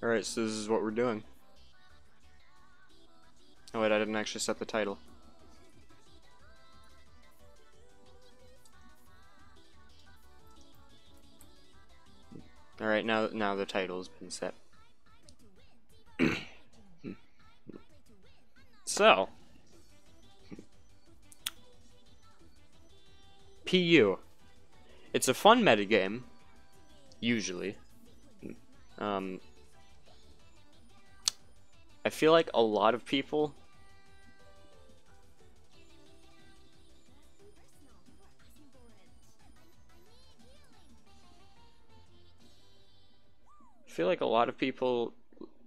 Alright, so this is what we're doing. Oh wait, I didn't actually set the title. Alright, now the title's been set. So, PU. It's a fun metagame, usually. I feel like a lot of people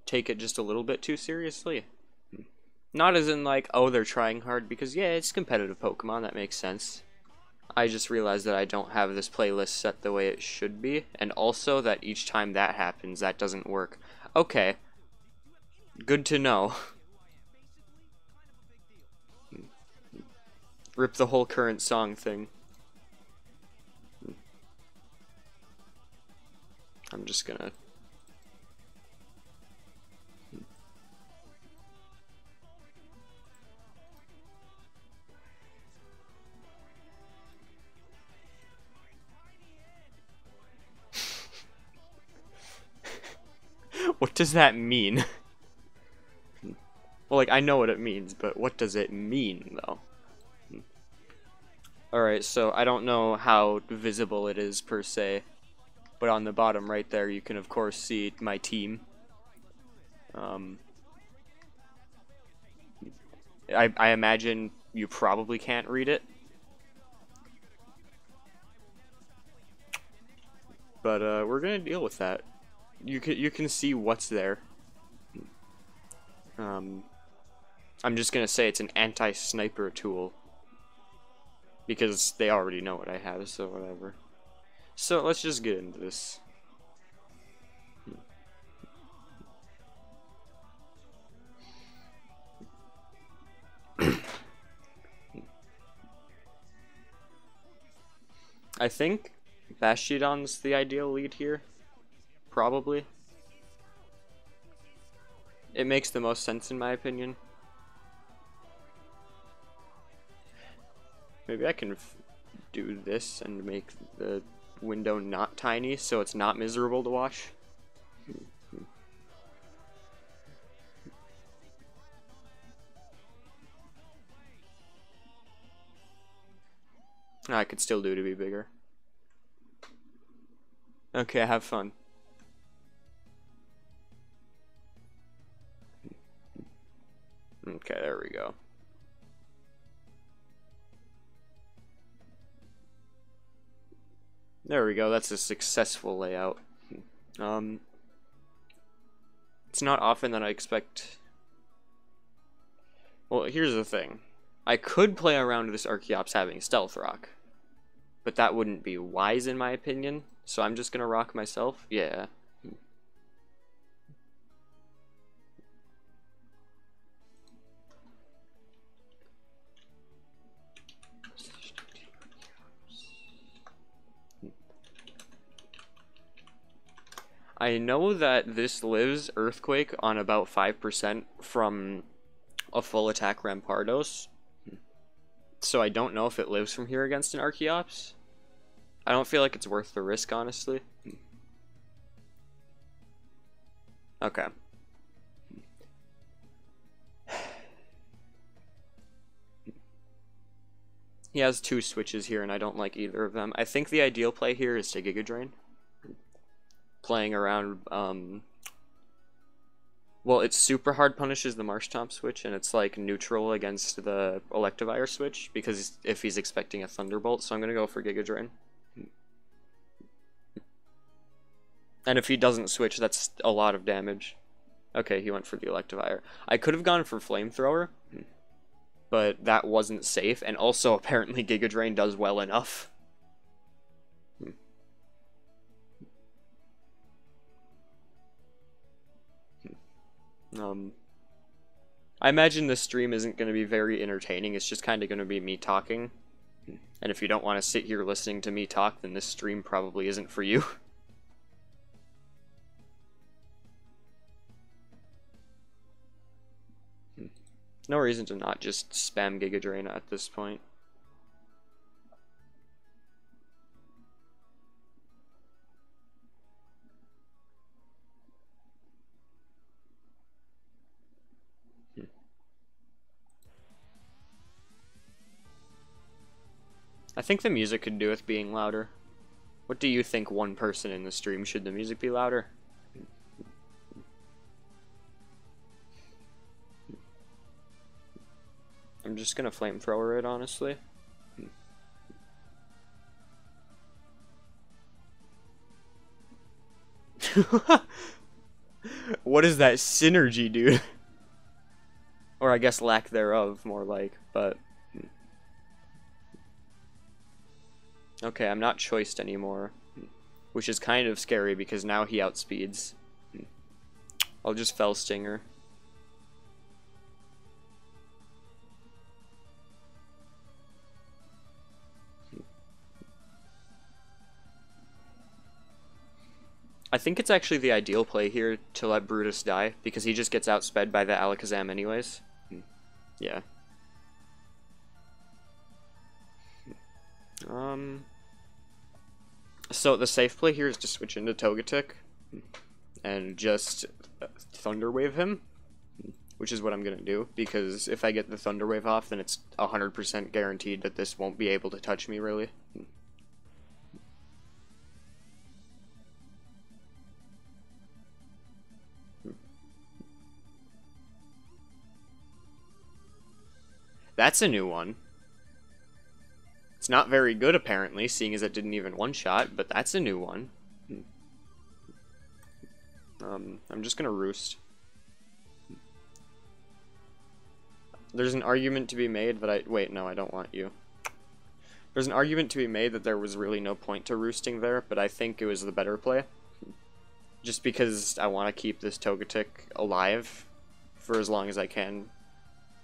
take it just a little bit too seriously. Not as in like, oh, they're trying hard, because yeah, it's competitive Pokemon, that makes sense. I just realized that I don't have this playlist set the way it should be, and also that each time that happens, that doesn't work. Okay. Good to know. Rip the whole current song thing. I'm just gonna... What does that mean? Well, like, I know what it means, but what does it mean, though? Alright, so I don't know how visible it is, per se. But on the bottom right there, you can, of course, see my team. I imagine you probably can't read it. But, we're gonna deal with that. You can see what's there. I'm just gonna say it's an anti-sniper tool. Because they already know what I have, so whatever. So, let's just get into this. I think Bastiodon's the ideal lead here. Probably. It makes the most sense in my opinion. Maybe I can do this and make the window not tiny so it's not miserable to watch. I could still do to be bigger. Okay, have fun. Okay, there we go. There we go, that's a successful layout. It's not often that I expect... Well, here's the thing. I could play around this Archeops having Stealth Rock, but that wouldn't be wise in my opinion, so I'm just gonna rock myself. Yeah. I know that this lives Earthquake on about 5% from a full attack Rampardos, so I don't know if it lives from here against an Archeops. I don't feel like it's worth the risk, honestly. Okay. He has two switches here, and I don't like either of them. I think the ideal play here is to Giga Drain. Playing around, well, it's super hard punishes the Marshtomp switch, and it's like neutral against the Electivire switch, because if he's expecting a Thunderbolt, so I'm gonna go for Giga Drain. And if he doesn't switch, that's a lot of damage. Okay, he went for the Electivire. I could have gone for Flamethrower, but that wasn't safe, and also apparently Giga Drain does well enough. I imagine this stream isn't going to be very entertaining. It's just kind of going to be me talking. And if you don't want to sit here listening to me talk, then this stream probably isn't for you. No reason to not just spam Giga Drain at this point. I think the music could do with being louder. What do you think, one person in the stream? Should the music be louder? I'm just gonna flamethrower it, honestly. What is that synergy, dude? Or I guess lack thereof, more like, but... Okay, I'm not choiced anymore, which is kind of scary because now he outspeeds. I'll just Fell Stinger. I think it's actually the ideal play here to let Brutus die, because he just gets outsped by the Alakazam anyways. Yeah. So the safe play here is to switch into Togetic and just Thunder Wave him, which is what I'm gonna do, because if I get the Thunder Wave off, then it's 100% guaranteed that this won't be able to touch me, really. That's a new one. It's not very good, apparently, seeing as it didn't even one-shot, but that's a new one. I'm just gonna Roost. There's an argument to be made that wait, no, I don't want you. There's an argument to be made that there was really no point to roosting there, but I think it was the better play. Just because I want to keep this Togetic alive for as long as I can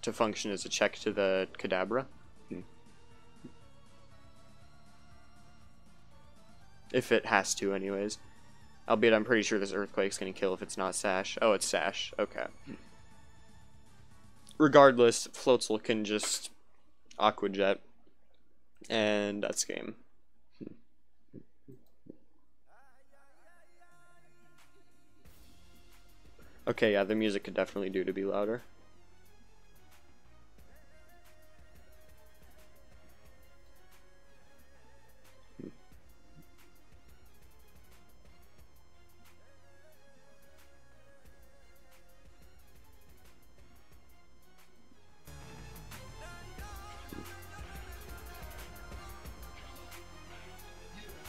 to function as a check to the Kadabra. If it has to, anyways. Albeit I'm pretty sure this Earthquake's gonna kill if it's not Sash. Oh, it's Sash. Okay. Regardless, Floatzel can just Aqua Jet. And that's game. Okay, yeah, the music could definitely do to be louder.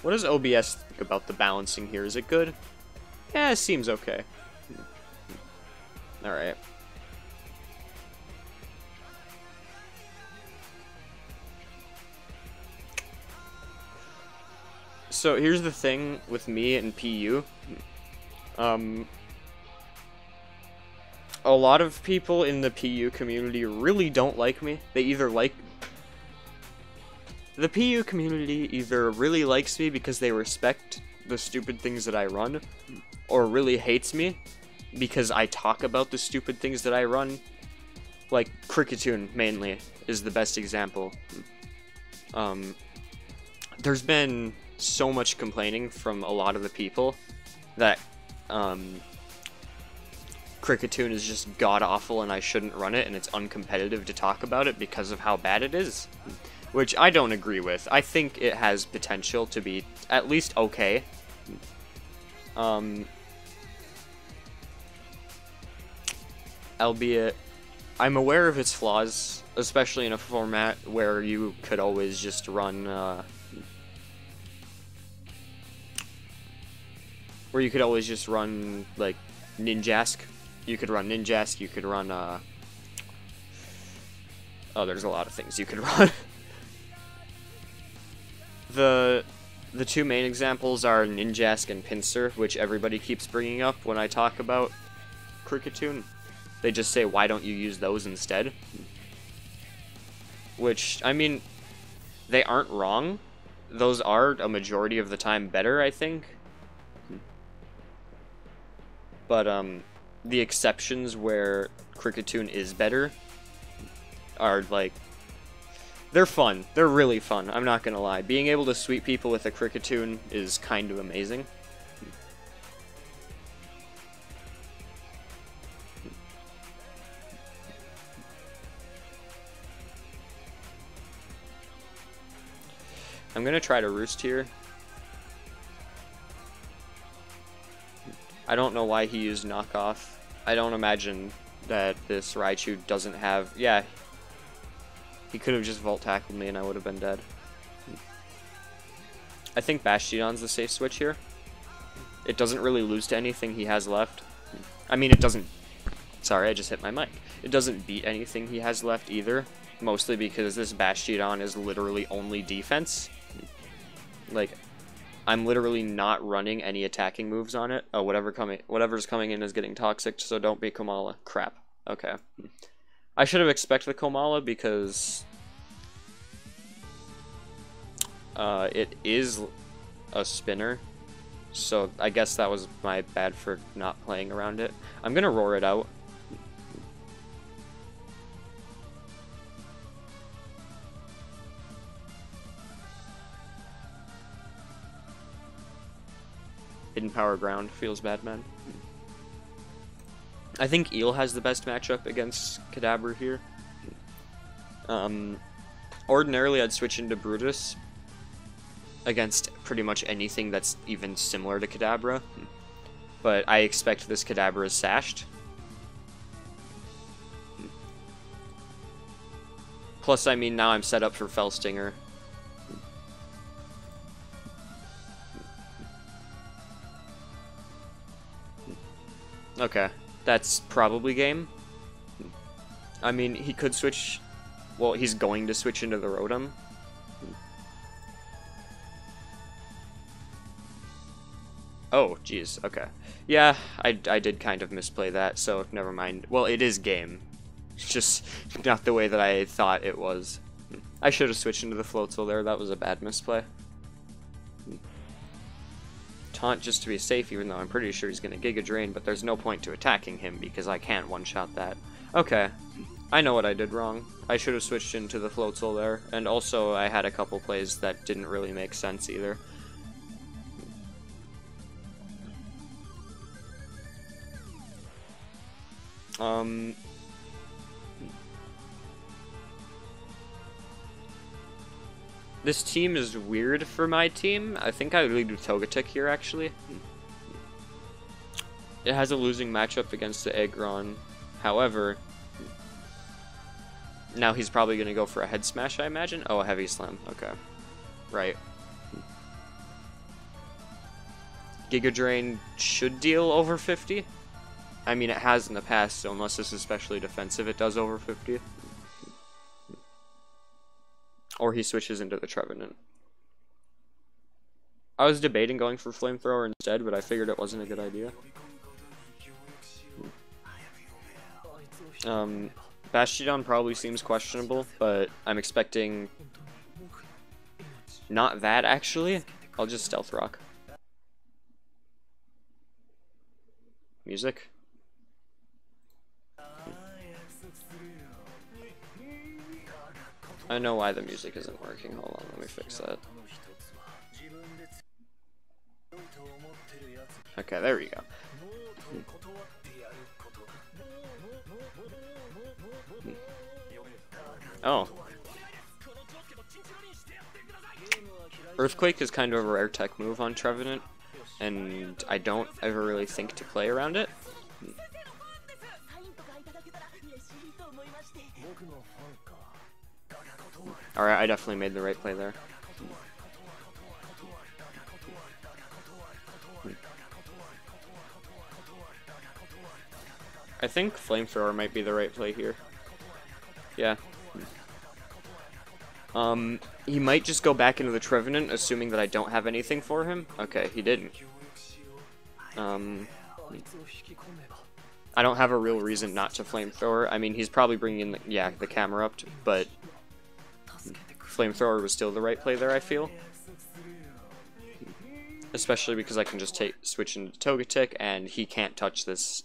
What does OBS think about the balancing here? Is it good? Yeah, it seems okay. Alright. So here's the thing with me and PU. A lot of people in the PU community really don't like me. They either like... The PU community either really likes me because they respect the stupid things that I run, or really hates me because I talk about the stupid things that I run. Like, Cricketune, mainly, is the best example. There's been so much complaining from a lot of the people that Cricketune is just god-awful and I shouldn't run it, and it's uncompetitive to talk about it because of how bad it is. Which I don't agree with. I think it has potential to be at least okay. Albeit, I'm aware of its flaws, especially in a format where you could always just run, like, Ninjask. You could run Ninjask, you could run, oh, there's a lot of things you could run. The two main examples are Ninjask and Pinsir, which everybody keeps bringing up when I talk about Cricketune. They just say, why don't you use those instead? Which, I mean, they aren't wrong. Those are a majority of the time better, I think. But the exceptions where Cricketune is better are like, they're fun. They're really fun. I'm not gonna lie. Being able to sweep people with a Cricketune is kind of amazing. I'm gonna try to roost here. I don't know why he used knockoff. I don't imagine that this Raichu doesn't have... Yeah. He could have just Volt Tackled me and I would have been dead. I think Bastiodon's the safe switch here. It doesn't really lose to anything he has left. I mean, it doesn't... Sorry, I just hit my mic. It doesn't beat anything he has left either. Mostly because this Bastiodon is literally only defense. Like, I'm literally not running any attacking moves on it. Oh, whatever's coming in is getting toxic, so don't be Komala. Crap. Okay. I should have expected the Komala because it is a spinner. So I guess that was my bad for not playing around it. I'm gonna roar it out. Hidden Power Ground feels bad, man. I think Eel has the best matchup against Kadabra here. Ordinarily, I'd switch into Brutus against pretty much anything that's even similar to Kadabra. But I expect this Kadabra is sashed. Plus, I mean, now I'm set up for Fell Stinger. Okay, that's probably game. I mean, he could switch... Well, he's going to switch into the Rotom. Oh, jeez, okay. Yeah, I did kind of misplay that, so never mind. Well, it is game. It's just not the way that I thought it was. I should have switched into the Floatzel there, that was a bad misplay. Taunt just to be safe, even though I'm pretty sure he's going to Giga Drain, but there's no point to attacking him because I can't one-shot that. Okay, I know what I did wrong. I should have switched into the Floatzel there, and also I had a couple plays that didn't really make sense either. This team is weird for my team. I think I would lead with Togetic here, actually. It has a losing matchup against the Aggron. However, now he's probably going to go for a Head Smash, I imagine. Oh, a Heavy Slam. Okay. Right. Giga Drain should deal over 50. I mean, it has in the past, so unless this is especially defensive, it does over 50. Or he switches into the Trevenant. I was debating going for Flamethrower instead, but I figured it wasn't a good idea. Bastiodon probably seems questionable, but I'm expecting... Not that, actually. I'll just Stealth Rock. Music? I know why the music isn't working. Hold on, let me fix that. Okay, there we go. Oh. Earthquake is kind of a rare tech move on Trevenant, and I don't ever really think to play around it. Alright, I definitely made the right play there. I think Flamethrower might be the right play here. Yeah. He might just go back into the Trevenant, assuming that I don't have anything for him. Okay, he didn't. I don't have a real reason not to flamethrower. I mean, he's probably bringing in, the camera up, but flamethrower was still the right play there, I feel. Especially because I can just switch into Togetic, and he can't touch this.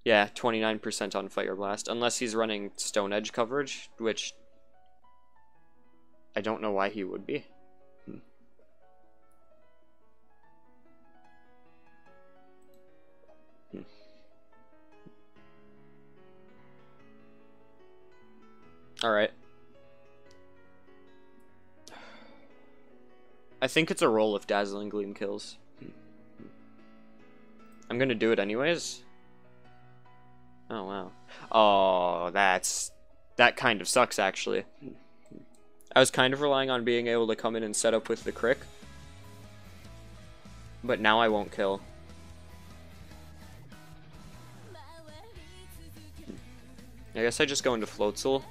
Yeah, 29% on Fire Blast, unless he's running Stone Edge coverage, which I don't know why he would be. Alright. I think it's a roll if Dazzling Gleam kills. I'm gonna do it anyways. Oh, wow. Oh, that kind of sucks, actually. I was kind of relying on being able to come in and set up with the Crick. But now I won't kill. I guess I just go into Floatzel.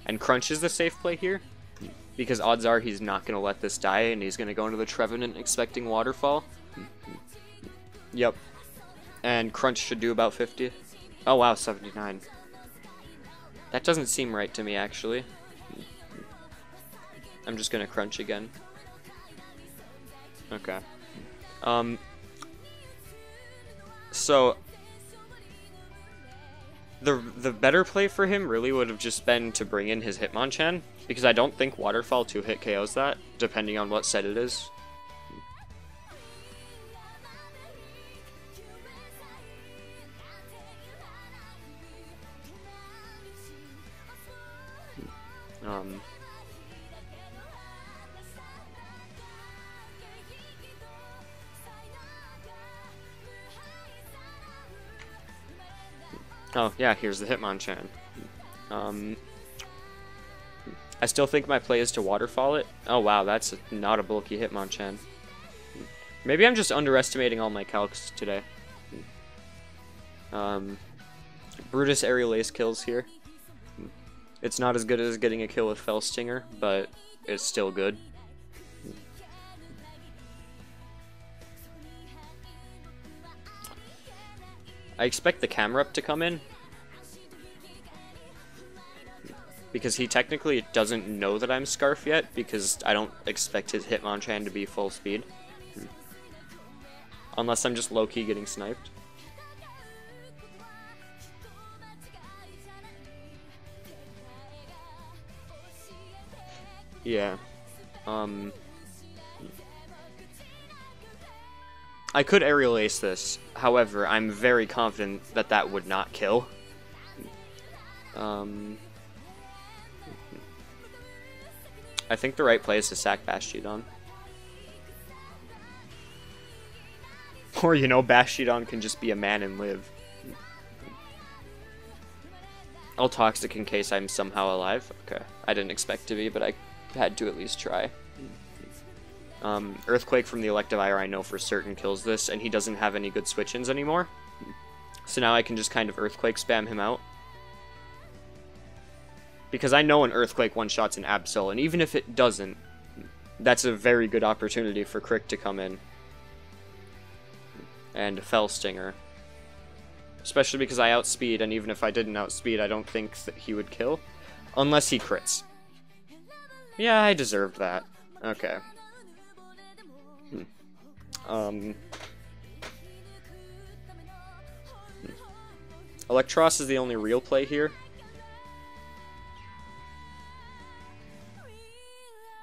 And Crunch is the safe play here. Because odds are he's not going to let this die, and he's going to go into the Trevenant expecting Waterfall. Yep. And Crunch should do about 50. Oh wow, 79. That doesn't seem right to me, actually. I'm just going to Crunch again. Okay. So the better play for him really would have just been to bring in his Hitmonchan, because I don't think Waterfall 2-hit KOs that, depending on what set it is. Oh, yeah, here's the Hitmonchan. I still think my play is to Waterfall it. Oh, wow, that's not a bulky Hitmonchan. Maybe I'm just underestimating all my calcs today. Brutus Aerial Ace kills here. It's not as good as getting a kill with Fell Stinger, but it's still good. I expect the camera up to come in, because he technically doesn't know that I'm Scarf yet, because I don't expect his Hitmonchan to be full speed. Unless I'm just low-key getting sniped. Yeah. I could Aerial Ace this, however, I'm very confident that that would not kill. I think the right play is to sack Bastiodon. Or, you know, Bastiodon can just be a man and live. I'll Toxic in case I'm somehow alive. Okay, I didn't expect to be, but I had to at least try. Earthquake from the Electivire I know for certain kills this, and he doesn't have any good switch-ins anymore. So now I can just kind of Earthquake spam him out. Because I know an Earthquake one-shots an Absol, and even if it doesn't, that's a very good opportunity for Crick to come in. And Fell Stinger. Especially because I outspeed, and even if I didn't outspeed, I don't think that he would kill. Unless he crits. Yeah, I deserved that. Okay. Electros is the only real play here.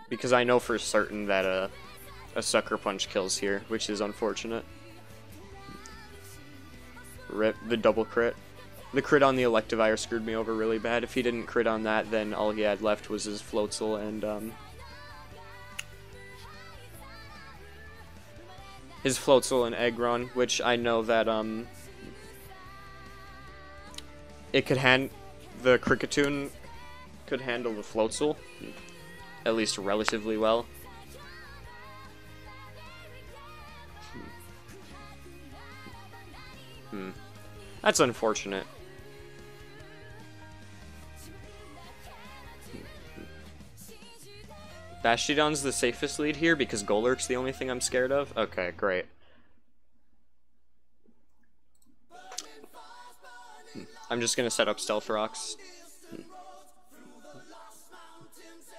Because I know for certain that a Sucker Punch kills here, which is unfortunate. Rip, the double crit. The crit on the Electivire screwed me over really bad. If he didn't crit on that, then all he had left was his Floatzel and, his Floatzel and Aggron, which I know that, it could the Kricketune could handle the Floatzel, at least relatively well. That's unfortunate. Bastiodon's the safest lead here because Golurk's the only thing I'm scared of? Okay, great. I'm just gonna set up Stealth Rocks.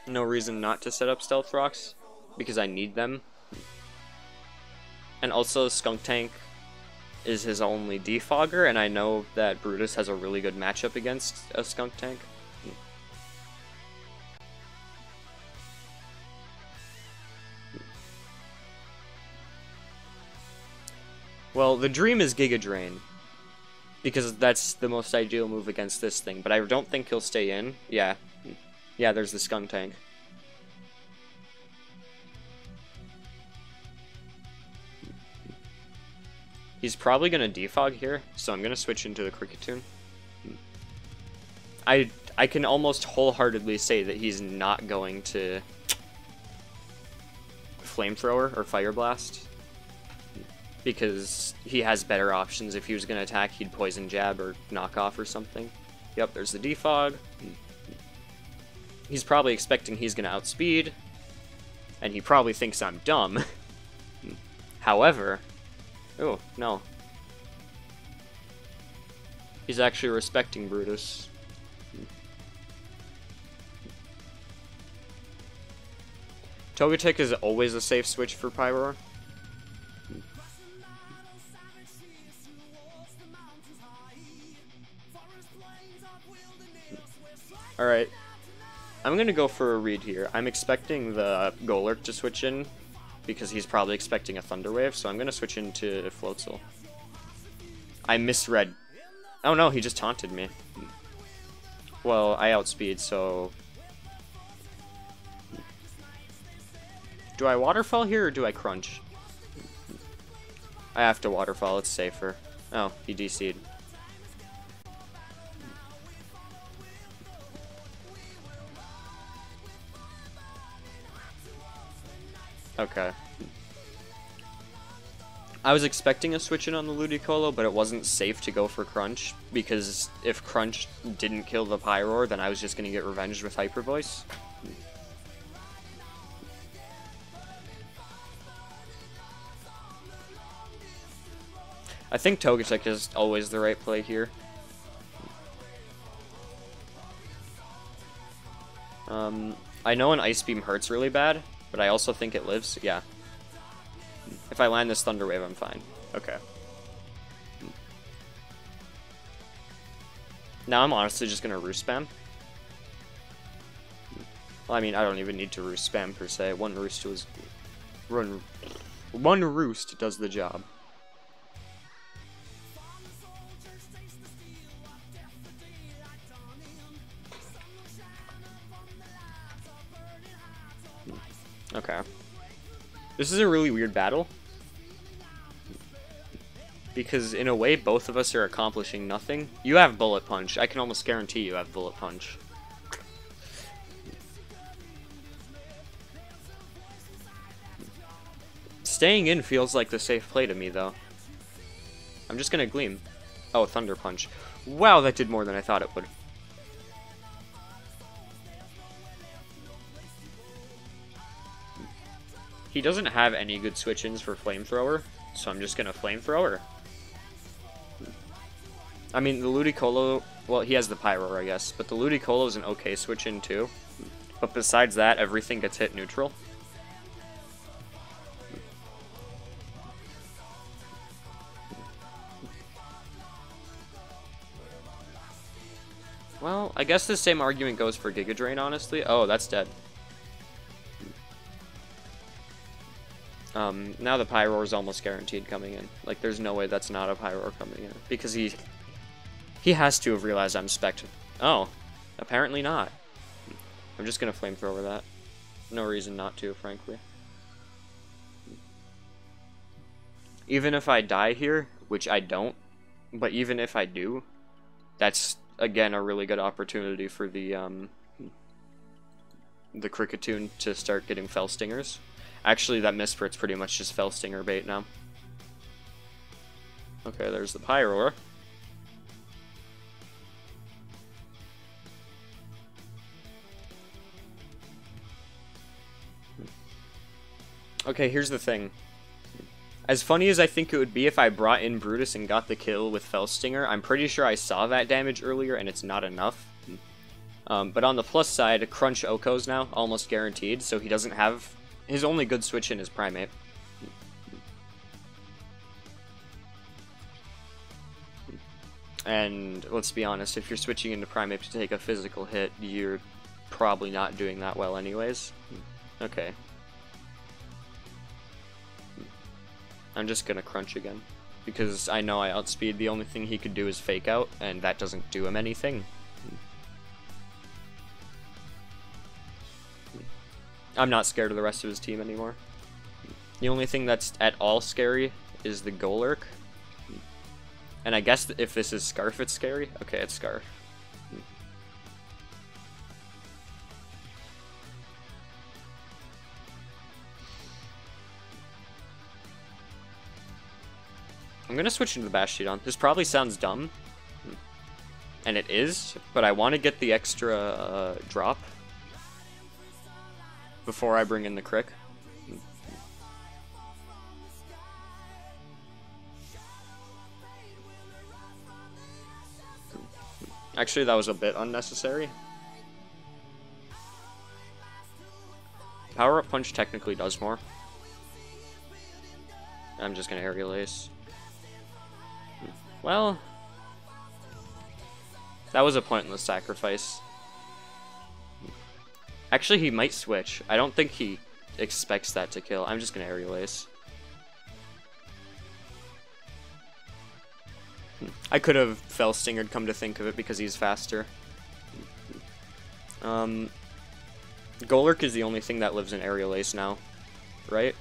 No reason not to set up Stealth Rocks, because I need them. And also, Skunk Tank is his only defogger, and I know that Brutus has a really good matchup against a Skunk Tank. Well, the dream is Giga Drain, because that's the most ideal move against this thing, but I don't think he'll stay in. Yeah. Yeah, there's the Skunk Tank. He's probably going to defog here, so I'm going to switch into the Cricketune. I can almost wholeheartedly say that he's not going to Flamethrower or Fire Blast, because he has better options. If he was going to attack, he'd Poison Jab or Knock Off or something. Yep, there's the defog. He's probably expecting he's going to outspeed, and he probably thinks I'm dumb. However... Oh, no. He's actually respecting Brutus. Togetic is always a safe switch for Pyroar. Alright. I'm gonna go for a read here. I'm expecting the Golurk to switch in, because he's probably expecting a Thunder Wave, so I'm gonna switch into Floatzel. I misread. Oh no, he just taunted me. Well, I outspeed, so... Do I Waterfall here, or do I Crunch? I have to Waterfall, it's safer. Oh, he DC'd. Okay. I was expecting a switch in on the Ludicolo, but it wasn't safe to go for Crunch, because if Crunch didn't kill the Pyroar, then I was just going to get revenged with Hyper Voice. I think Togetic is always the right play here. I know an Ice Beam hurts really bad, but I also think it lives. Yeah. If I land this Thunder Wave, I'm fine. Okay. Now I'm honestly just gonna Roost Spam. Well, I mean, I don't even need to Roost Spam per se. One Roost does the job. Okay. This is a really weird battle, because in a way both of us are accomplishing nothing. You have Bullet Punch. I can almost guarantee you have Bullet Punch. Staying in feels like the safe play to me, though. I'm just gonna Gleam. Oh, Thunder Punch. Wow, that did more than I thought it would. He doesn't have any good switch-ins for Flamethrower, so I'm just gonna Flamethrower. I mean, the Ludicolo, well, he has the Pyroar, I guess, but the Ludicolo is an okay switch-in too. But besides that, everything gets hit neutral. Well, I guess the same argument goes for Giga Drain, honestly. Oh, that's dead. Now the Pyroar is almost guaranteed coming in. Like, there's no way that's not a Pyroar coming in. Because he has to have realized I'm spec'd. Oh, apparently not. I'm just gonna Flamethrower that. No reason not to, frankly. Even if I die here, which I don't, but even if I do, that's, again, a really good opportunity for the Cricketune to start getting Fell Stingers. Actually, that Misprit's pretty much just Fell Stinger bait now. Okay, there's the Pyroar. Okay, here's the thing. As funny as I think it would be if I brought in Brutus and got the kill with Fellstinger, I'm pretty sure I saw that damage earlier and it's not enough. But on the plus side, Crunch Oko's now, almost guaranteed, so he doesn't have... His only good switch in is Primate. And let's be honest, if you're switching into Primate to take a physical hit, you're probably not doing that well anyways. Okay. I'm just gonna Crunch again, because I know I outspeed. The only thing he could do is Fake Out, and that doesn't do him anything. I'm not scared of the rest of his team anymore. The only thing that's at all scary is the Golurk. And I guess if this is Scarf, it's scary? Okay, it's Scarf. I'm gonna switch into the Bastiodon. This probably sounds dumb. And it is, but I want to get the extra drop before I bring in the Crick. Actually, that was a bit unnecessary. Power Up Punch technically does more. I'm just gonna Aerial Ace. Well, that was a pointless sacrifice. Actually, he might switch. I don't think he expects that to kill. I'm just gonna Aerial Ace. I could have Fell Stingered, come to think of it, because he's faster. Golurk is the only thing that lives in Aerial Ace now, right?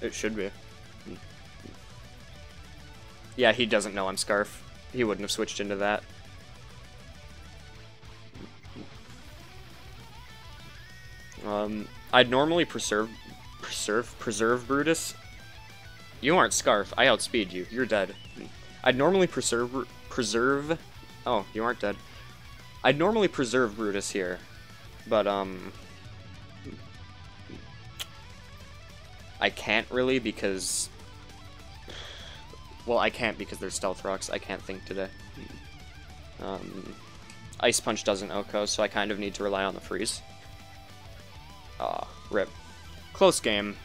It should be. Yeah, he doesn't know I'm Scarf. He wouldn't have switched into that. I'd normally preserve Brutus. You aren't Scarf. I outspeed you. You're dead. I'd normally preserve. Oh, you aren't dead. I'd normally preserve Brutus here, but I can't really because. Well, I can't because there's Stealth Rocks. I can't think today. Ice Punch doesn't Oko, so I kind of need to rely on the freeze. Rip. Close game.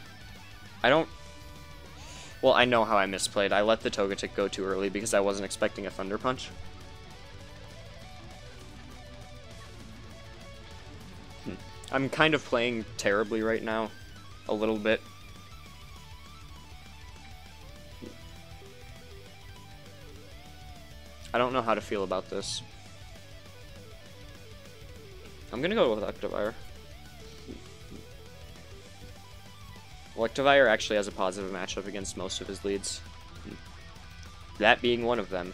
I don't... Well, I know how I misplayed. I let the Togetic go too early because I wasn't expecting a Thunder Punch. I'm kind of playing terribly right now. A little bit. I don't know how to feel about this. I'm gonna go with Electivire. Electivire actually has a positive matchup against most of his leads. That being one of them.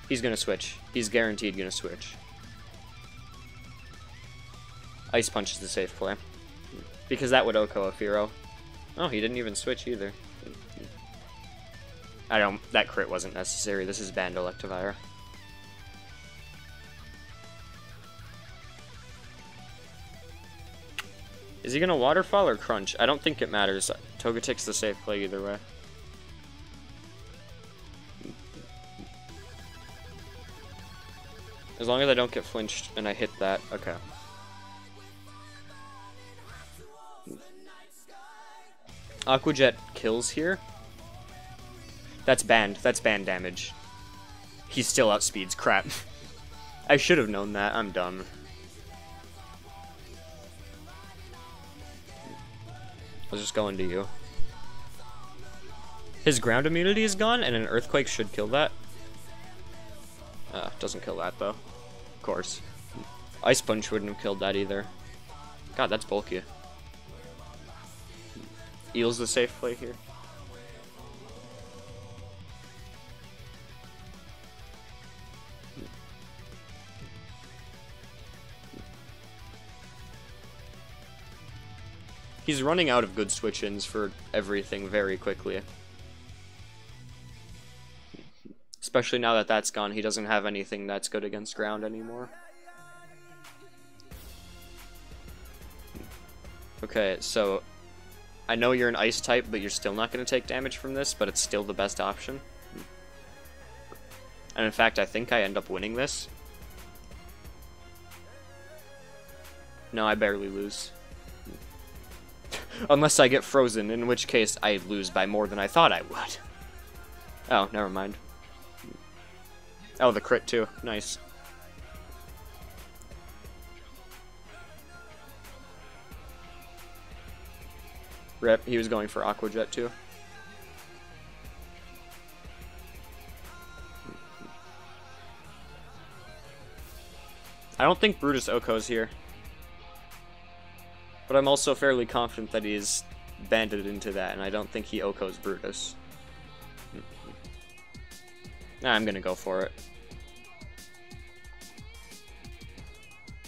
He's gonna switch. He's guaranteed gonna switch. Ice Punch is the safe play. Because that would Oko a Fearow. Oh, he didn't even switch either. That crit wasn't necessary. This is banned Electivire. Is he gonna Waterfall or Crunch? I don't think it matters. Togetic's the safe play either way. As long as I don't get flinched and I hit that, okay. Aqua Jet kills here. That's banned. That's banned damage. He still outspeeds. Crap. I should have known that. I'm dumb. I'll just go into you. His ground immunity is gone, and an Earthquake should kill that. Doesn't kill that, though. Of course. Ice Punch wouldn't have killed that either. God, that's bulky. Eel's the safe play here. He's running out of good switch-ins for everything very quickly. Especially now that that's gone, he doesn't have anything that's good against ground anymore. Okay, so I know you're an ice type, but you're still not going to take damage from this, but it's still the best option. And in fact, I think I end up winning this. No, I barely lose. Unless I get frozen, in which case I lose by more than I thought I would. Oh, never mind. Oh, the crit too. Nice. Rip, he was going for Aqua Jet too. I don't think Brutus Oko's here. But I'm also fairly confident that he's banded into that, and I don't think he Oko's Brutus. Nah, I'm gonna go for it.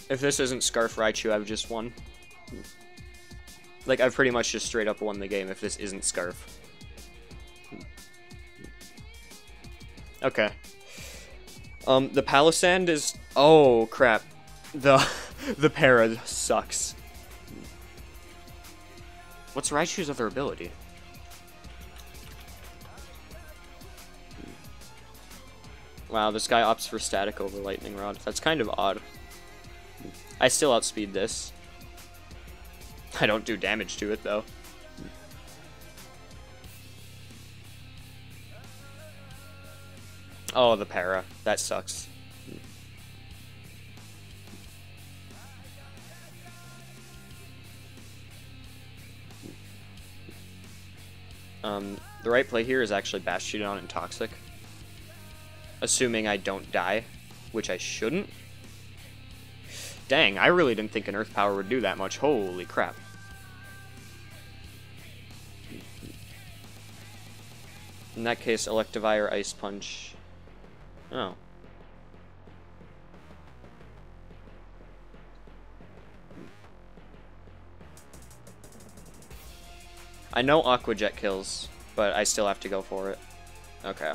If this isn't Scarf Raichu, I've just won. Like, I've pretty much just straight up won the game if this isn't Scarf. Okay. The Palisand is... Oh, crap. The Para sucks. What's Raichu's other ability? Wow, this guy opts for Static over Lightning Rod. That's kind of odd. I still outspeed this. I don't do damage to it, though. Oh, the Para. That sucks. The right play here is actually Bastiodon and Toxic. Assuming I don't die, which I shouldn't. Dang, I really didn't think an Earth Power would do that much. Holy crap. In that case, Electivire or Ice Punch. Oh. I know Aqua Jet kills, but I still have to go for it. Okay.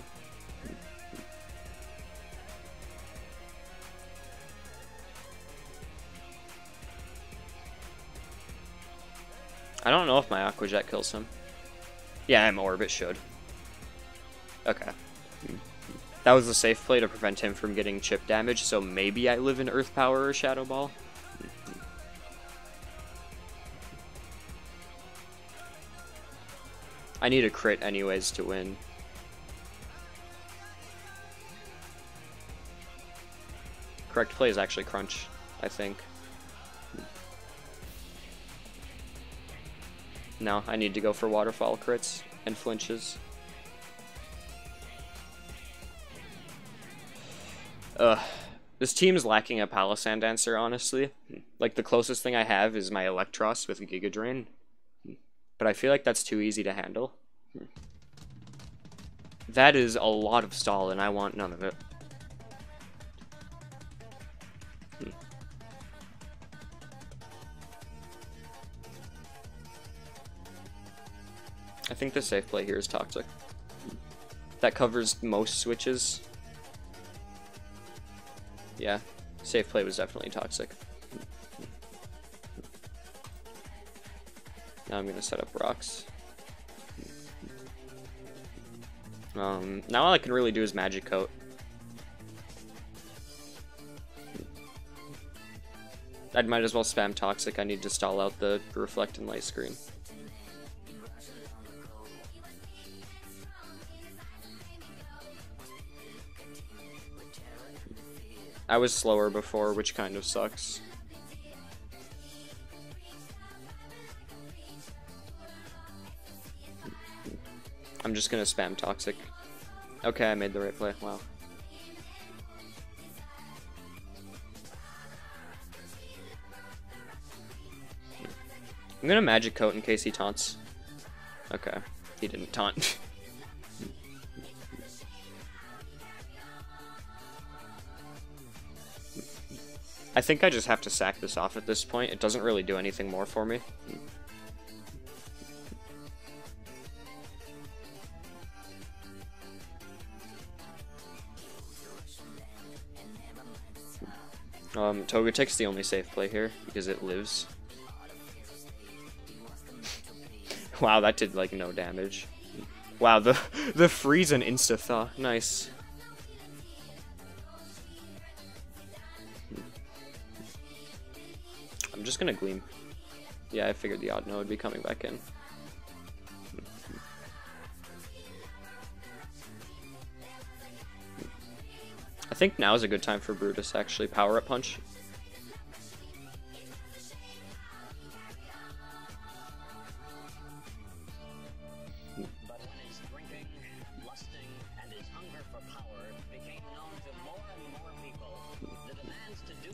I don't know if my Aqua Jet kills him. Yeah, I'm Orb, it should. Okay. That was a safe play to prevent him from getting chip damage, so maybe I live in Earth Power or Shadow Ball. I need a crit anyways to win. Correct play is actually Crunch, I think. No, I need to go for Waterfall crits and flinches. This team is lacking a Palisand answer, honestly. Like, the closest thing I have is my Electros with Giga Drain. But I feel like that's too easy to handle. That is a lot of stall, and I want none of it. I think the safe play here is Toxic. That covers most switches. Yeah, safe play was definitely Toxic. Now I'm gonna set up rocks. Now all I can really do is Magic Coat. I might as well spam Toxic. I need to stall out the Reflect and Light Screen. I was slower before, which kind of sucks. I'm just gonna spam Toxic. Okay, I made the right play. Wow. I'm gonna Magic Coat in case he taunts. Okay, he didn't taunt. I think I just have to sack this off at this point. It doesn't really do anything more for me. Togetic's the only safe play here, because it lives. Wow, that did like no damage. Wow, the freeze and insta-thaw. Nice. I'm just gonna Gleam. Yeah, I figured the odd no would be coming back in. I think now is a good time for Brutus actually. Power up punch.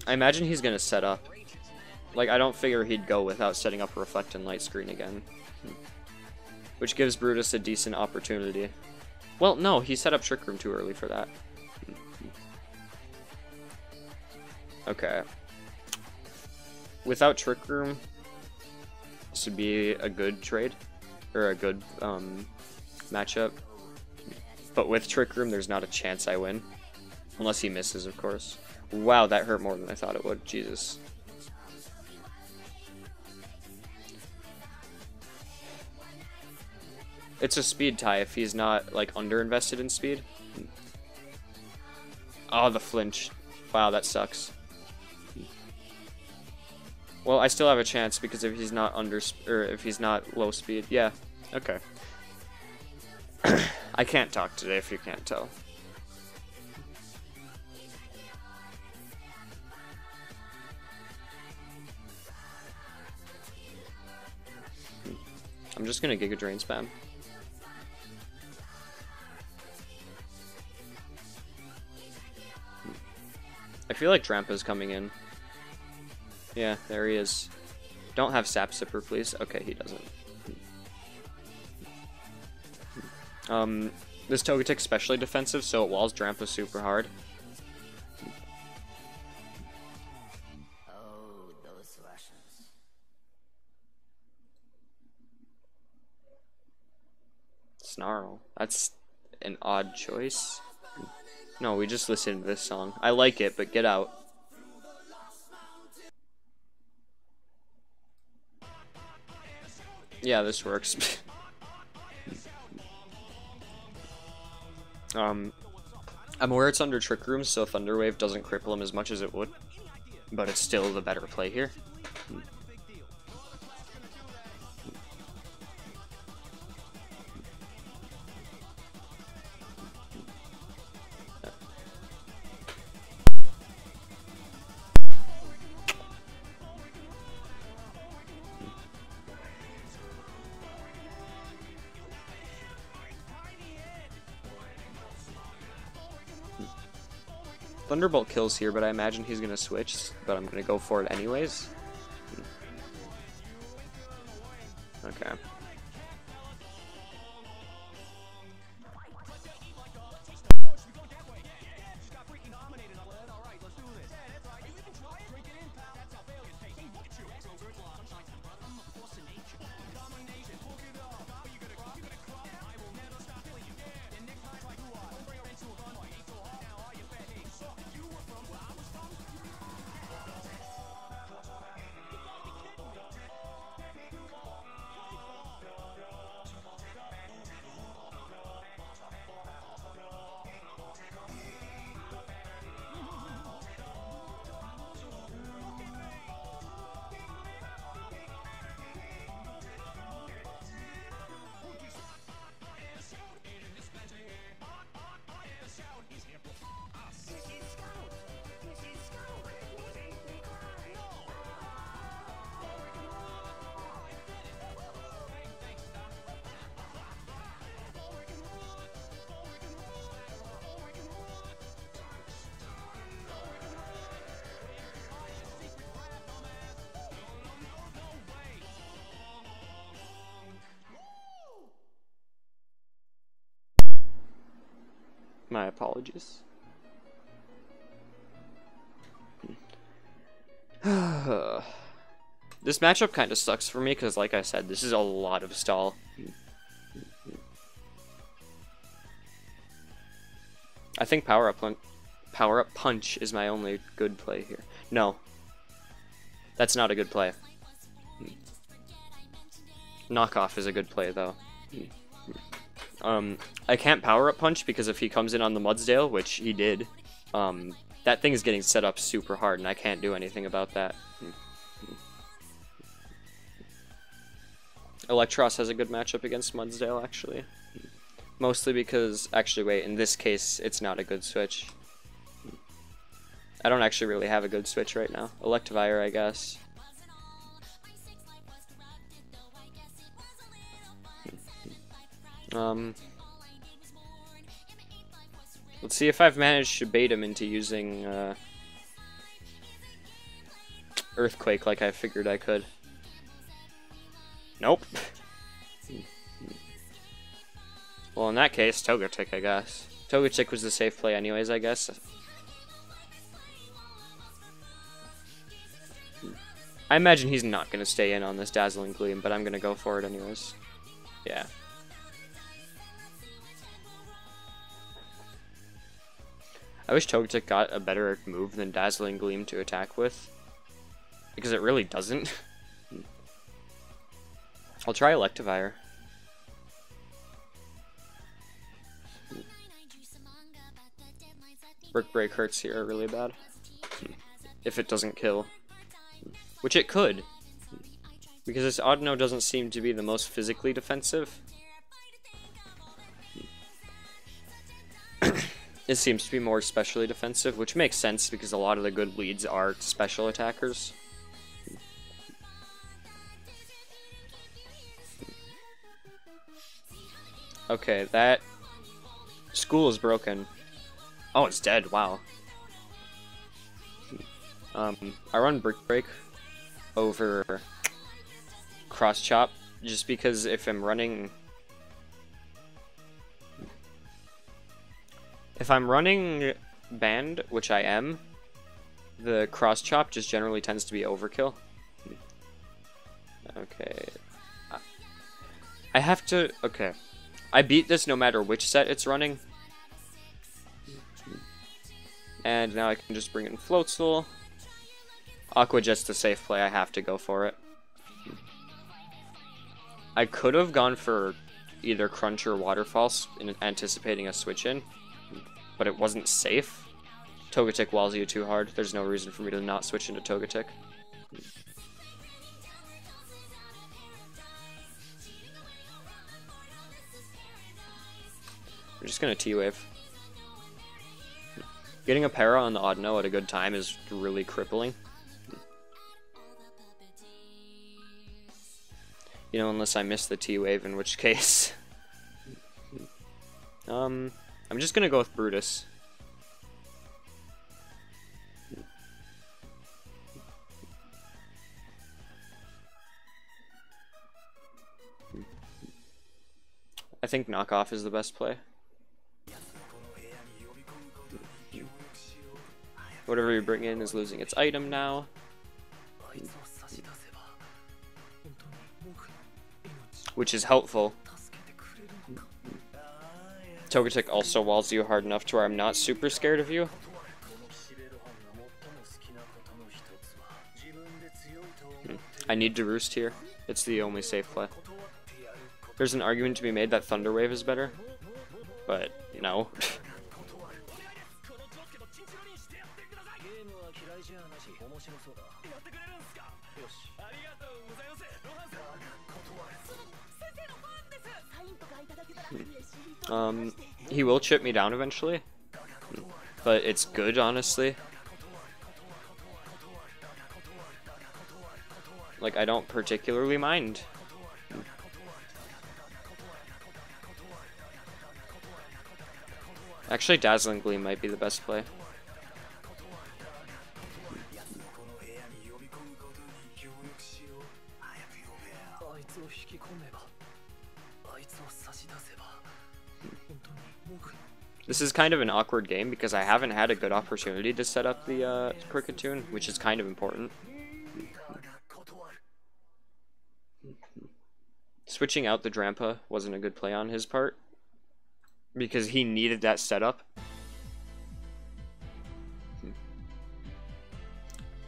I imagine he's gonna set up. Like, I don't figure he'd go without setting up a Reflect and Light Screen again. Which gives Brutus a decent opportunity. Well, no, he set up Trick Room too early for that. Okay. Without Trick Room, this would be a good trade. Or a good matchup. But with Trick Room, there's not a chance I win. Unless he misses, of course. Wow, that hurt more than I thought it would. Jesus. It's a speed tie if he's not, like, underinvested in speed. Oh, the flinch. Wow, that sucks. Well, I still have a chance because if he's not if he's not low speed. Yeah, okay. I can't talk today if you can't tell. I'm just gonna Giga Drain spam. I feel like Drampa's coming in. Yeah, there he is. Don't have Sap Sipper, please. Okay, he doesn't. This Togetic's especially defensive, so it walls Drampa super hard. Oh, those Russians. Snarl. That's an odd choice. No, we just listened to this song. I like it, but get out. Yeah, this works. I'm aware it's under Trick Room, so Thunder Wave doesn't cripple him as much as it would. But it's still the better play here. Thunderbolt kills here, but I imagine he's gonna switch, but I'm gonna go for it anyways. Okay. My apologies. This matchup kind of sucks for me because, like I said, this is a lot of stall. I think Power Up Punch is my only good play here. No. That's not a good play. Knockoff is a good play, though. I can't power-up punch because if he comes in on the Mudsdale, which he did, that thing is getting set up super hard, and I can't do anything about that. Electros has a good matchup against Mudsdale, actually. Mostly because, actually wait, in this case, it's not a good switch. I don't actually really have a good switch right now. Electivire, I guess. Let's see if I've managed to bait him into using Earthquake like I figured I could. Nope. Well, in that case, Togetic, I guess. Togetic was the safe play anyways, I guess. I imagine he's not going to stay in on this Dazzling Gleam, but I'm going to go for it anyways. Yeah. I wish Togetic got a better move than Dazzling Gleam to attack with, because it really doesn't. I'll try Electivire. Brick Break hurts here really bad. If it doesn't kill. Which it could. Because this Audino doesn't seem to be the most physically defensive. It seems to be more specially defensive, which makes sense because a lot of the good leads are special attackers. Okay, that school is broken. Oh, it's dead, wow. I run Brick Break over Cross Chop just because if I'm running Band, which I am, the Cross Chop just generally tends to be overkill. Okay. I have to... Okay. I beat this no matter which set it's running. And now I can just bring in Floatzel. Aqua Jet's the safe play, I have to go for it. I could have gone for either Crunch or Waterfalls in anticipating a switch in, but it wasn't safe. Togetic walls you too hard. There's no reason for me to not switch into Togetic. We're just gonna T-Wave. Getting a Para on the Audino at a good time is really crippling. You know, unless I miss the T-Wave, in which case... I'm just gonna go with Brutus. I think Knockoff is the best play. Whatever you bring in is losing its item now. Which is helpful. Togetic also walls you hard enough to where I'm not super scared of you. I need to Roost here. It's the only safe play. There's an argument to be made that Thunder Wave is better, but no. He will chip me down eventually, but it's good, honestly. Like, I don't particularly mind. Actually, Dazzling Gleam might be the best play. This is kind of an awkward game because I haven't had a good opportunity to set up the Cricketune, which is kind of important. Switching out the Drampa wasn't a good play on his part because he needed that setup.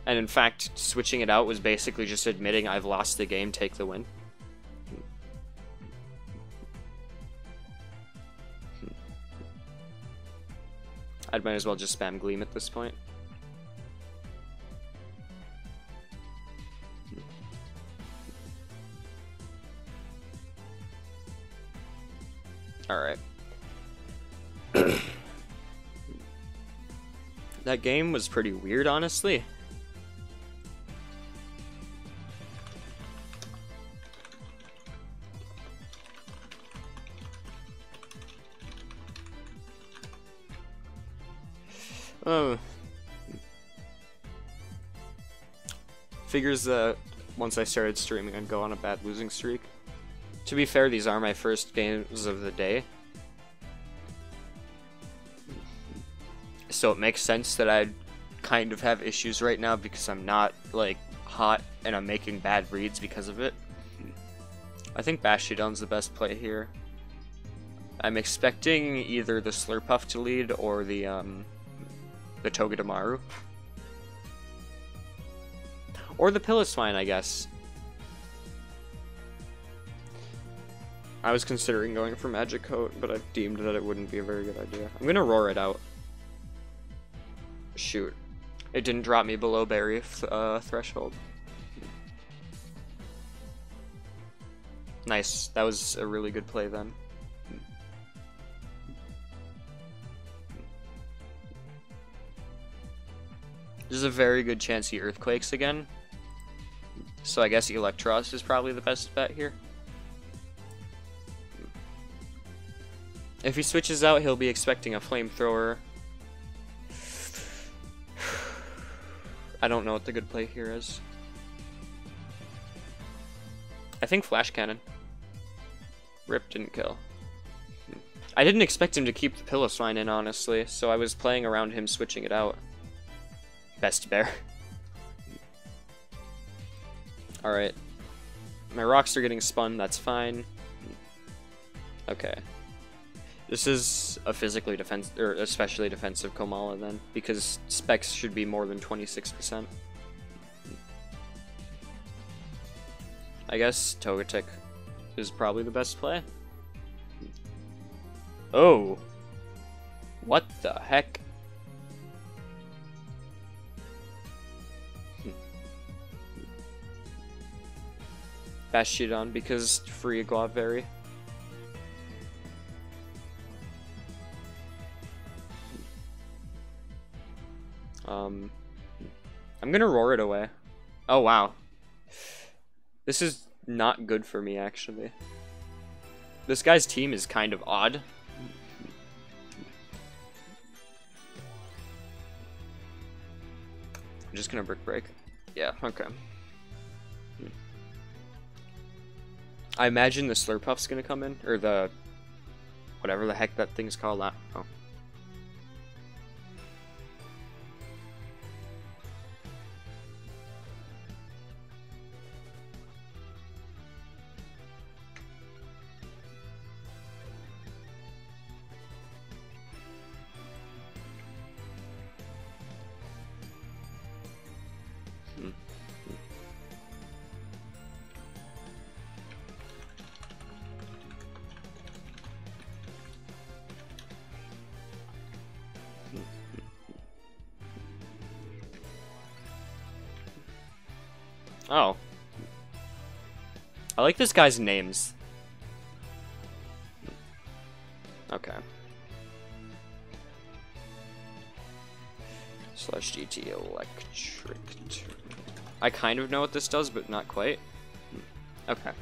And in fact, switching it out was basically just admitting I've lost the game, take the win. I might as well just spam Gleam at this point. Alright. That game was pretty weird, honestly. Figures that once I started streaming, I'd go on a bad losing streak. To be fair, these are my first games of the day. So it makes sense that I'd kind of have issues right now because I'm not, like, hot and I'm making bad reads because of it. I think Showdown's the best play here. I'm expecting either the Slurpuff to lead or the Togedemaru. Or the Piloswine, I guess. I was considering going for Magic Coat, but I deemed that it wouldn't be a very good idea. I'm gonna roar it out. Shoot. It didn't drop me below berry threshold. Nice. That was a really good play then. There's a very good chance he Earthquakes again. So I guess Electros is probably the best bet here. If he switches out, he'll be expecting a Flamethrower. I don't know what the good play here is. I think Flash Cannon. Rip didn't kill. I didn't expect him to keep the Piloswine in, honestly, so I was playing around him switching it out. Best bear. Alright. My rocks are getting spun, that's fine. Okay. This is a physically or especially defensive Komala then, because specs should be more than 26%. I guess Togetic is probably the best play. Oh! What the heck? Bastiodon because free Guavberry. I'm gonna roar it away. Oh wow. This is not good for me, actually. This guy's team is kind of odd. I'm just gonna Brick Break. Yeah, okay. I imagine the Slurpuff's gonna come in, or the... whatever the heck that thing's called. Oh. Oh. I like this guy's names. Okay. Slash GT Electric. I kind of know what this does, but not quite. Okay.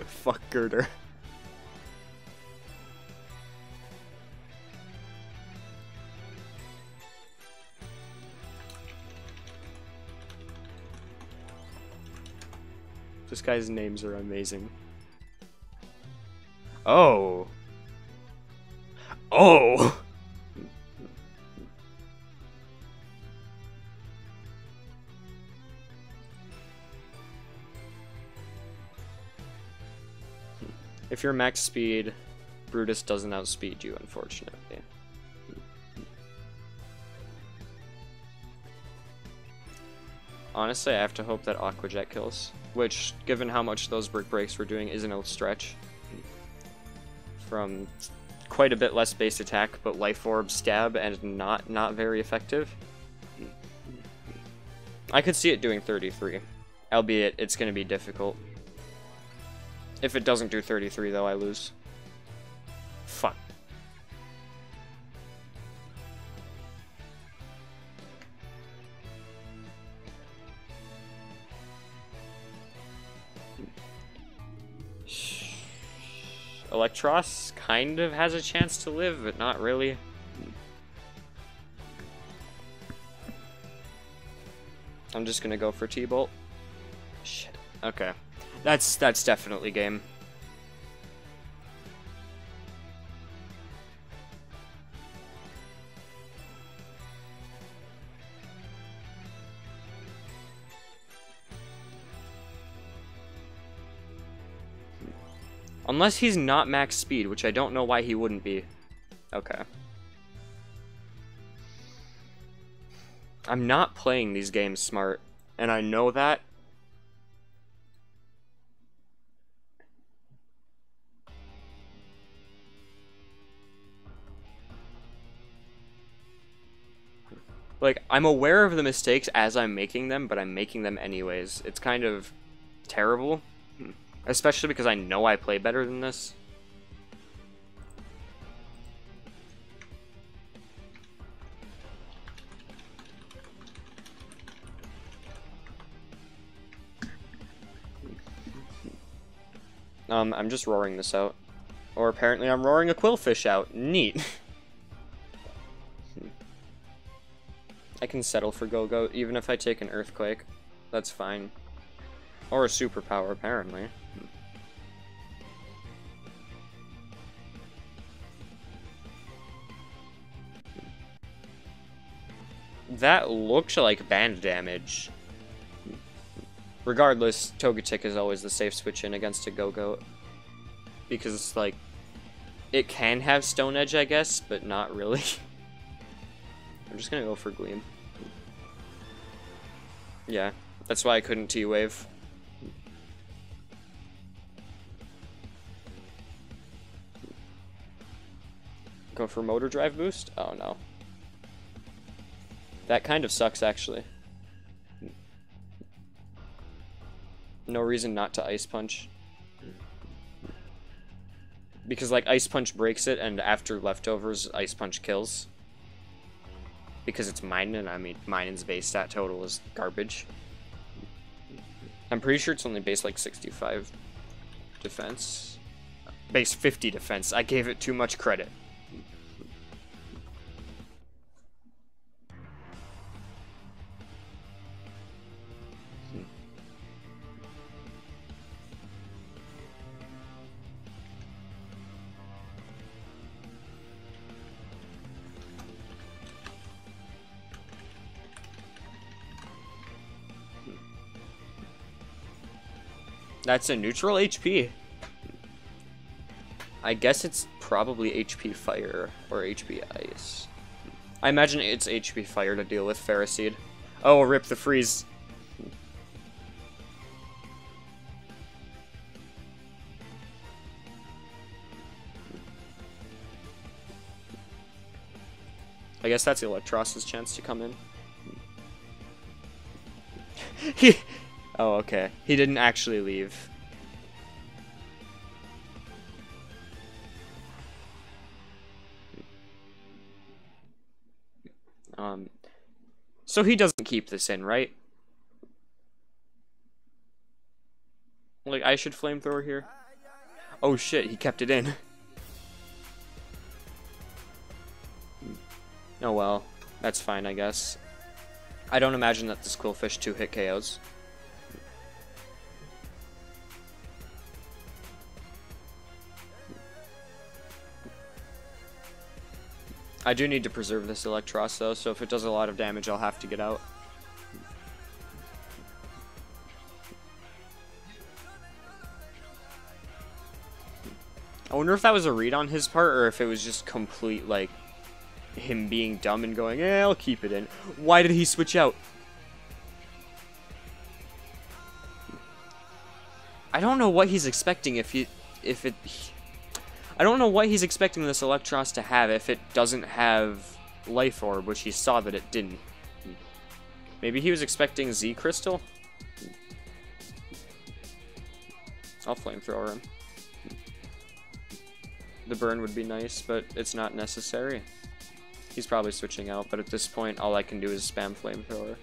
Fuck Girder. This guy's names are amazing. Oh. Oh. If you're max speed, Brutus doesn't outspeed you, unfortunately. Honestly, I have to hope that Aqua Jet kills. Which, given how much those brick breaks were doing, isn't a stretch. From quite a bit less base attack, but Life Orb stab and not very effective. I could see it doing 33. Albeit, it's going to be difficult. If it doesn't do 33, though, I lose. Fuck. Electros kind of has a chance to live, but not really. I'm just gonna go for T-Bolt. Shit. Okay. That's definitely game. Unless he's not max speed, which I don't know why he wouldn't be. Okay. I'm not playing these games smart, and I know that. Like, I'm aware of the mistakes as I'm making them, but I'm making them anyways. It's kind of terrible. Especially because I know I play better than this. I'm just roaring this out. Or apparently I'm roaring a quillfish out. Neat. I can settle for Go-Go, even if I take an Earthquake. That's fine. Or a superpower, apparently. That looked like band damage. Regardless, Togetic is always the safe switch in against a Go-Go. Because, like, it can have Stone Edge, I guess, but not really. I'm just gonna go for Gleam. Yeah, that's why I couldn't T-Wave. Go for Motor Drive boost? Oh no. That kind of sucks, actually. No reason not to Ice Punch. Because, like, Ice Punch breaks it, and after leftovers, Ice Punch kills. Because it's Minun, I mean, Minun's base stat total is garbage. I'm pretty sure it's only base, like, 65 defense. Base 50 defense. I gave it too much credit. That's a neutral HP. I guess it's probably HP Fire or HP Ice. I imagine it's HP Fire to deal with Ferroseed. Oh, rip the freeze. I guess that's Electros's chance to come in. Oh, okay. He didn't actually leave. So he doesn't keep this in, right? Like, I should flamethrower here? Oh shit, he kept it in. Oh well, that's fine, I guess. I don't imagine that this Quillfish 2-hit KOs. I do need to preserve this Electros though, so if it does a lot of damage, I'll have to get out. I wonder if that was a read on his part, or if it was just complete, like, him being dumb and going, eh, I'll keep it in. Why did he switch out? I don't know what he's expecting if it... I don't know what he's expecting this Electros to have if it doesn't have Life Orb, which he saw that it didn't. Maybe he was expecting Z Crystal? I'll Flamethrower him. The burn would be nice, but it's not necessary. He's probably switching out, but at this point, all I can do is spam Flamethrower.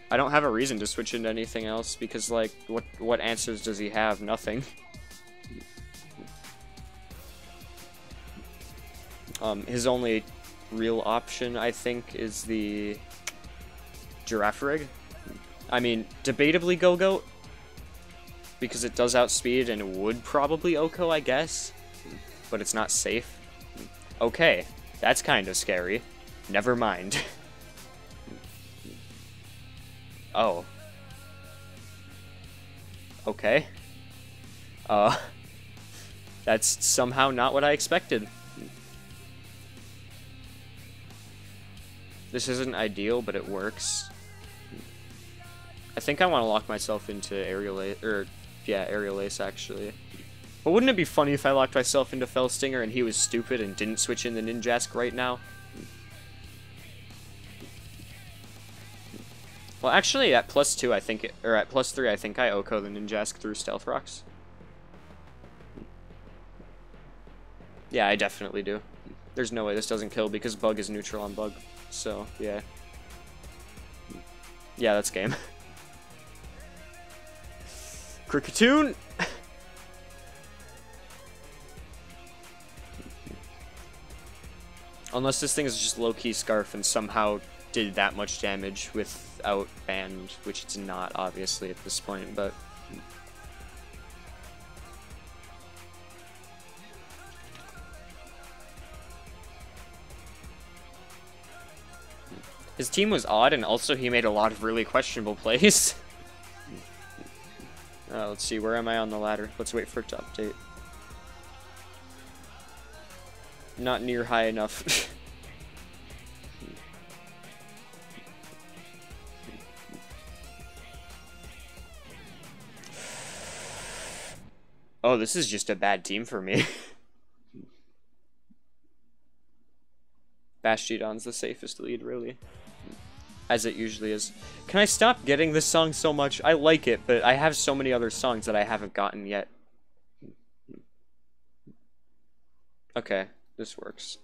I don't have a reason to switch into anything else, because, like, what answers does he have? Nothing. His only real option, I think, is the Giraffe Rig. I mean, debatably Go-Go, because it does outspeed and it would probably OHKO, I guess, but it's not safe. Okay, that's kind of scary. Never mind. Oh. Okay. That's somehow not what I expected. This isn't ideal, but it works. I think I want to lock myself into Aerial Ace, Aerial Ace, actually. But wouldn't it be funny if I locked myself into Fell Stinger and he was stupid and didn't switch in the Ninjask right now? Well, actually, at +2, I think, or at +3, I think I OHKO the Ninjask through Stealth Rocks. Yeah, I definitely do. There's no way this doesn't kill because Bug is neutral on Bug. So, yeah. Yeah, that's game. Cricketoon! Unless this thing is just low-key Scarf and somehow did that much damage without band, which it's not, obviously, at this point, but... His team was odd, and also he made a lot of really questionable plays. Let's see, where am I on the ladder? Let's wait for it to update. Not near high enough. Oh, this is just a bad team for me. Bastiodon's the safest lead, really. As it usually is. Can I stop getting this song so much? I like it, but I have so many other songs that I haven't gotten yet. Okay, this works.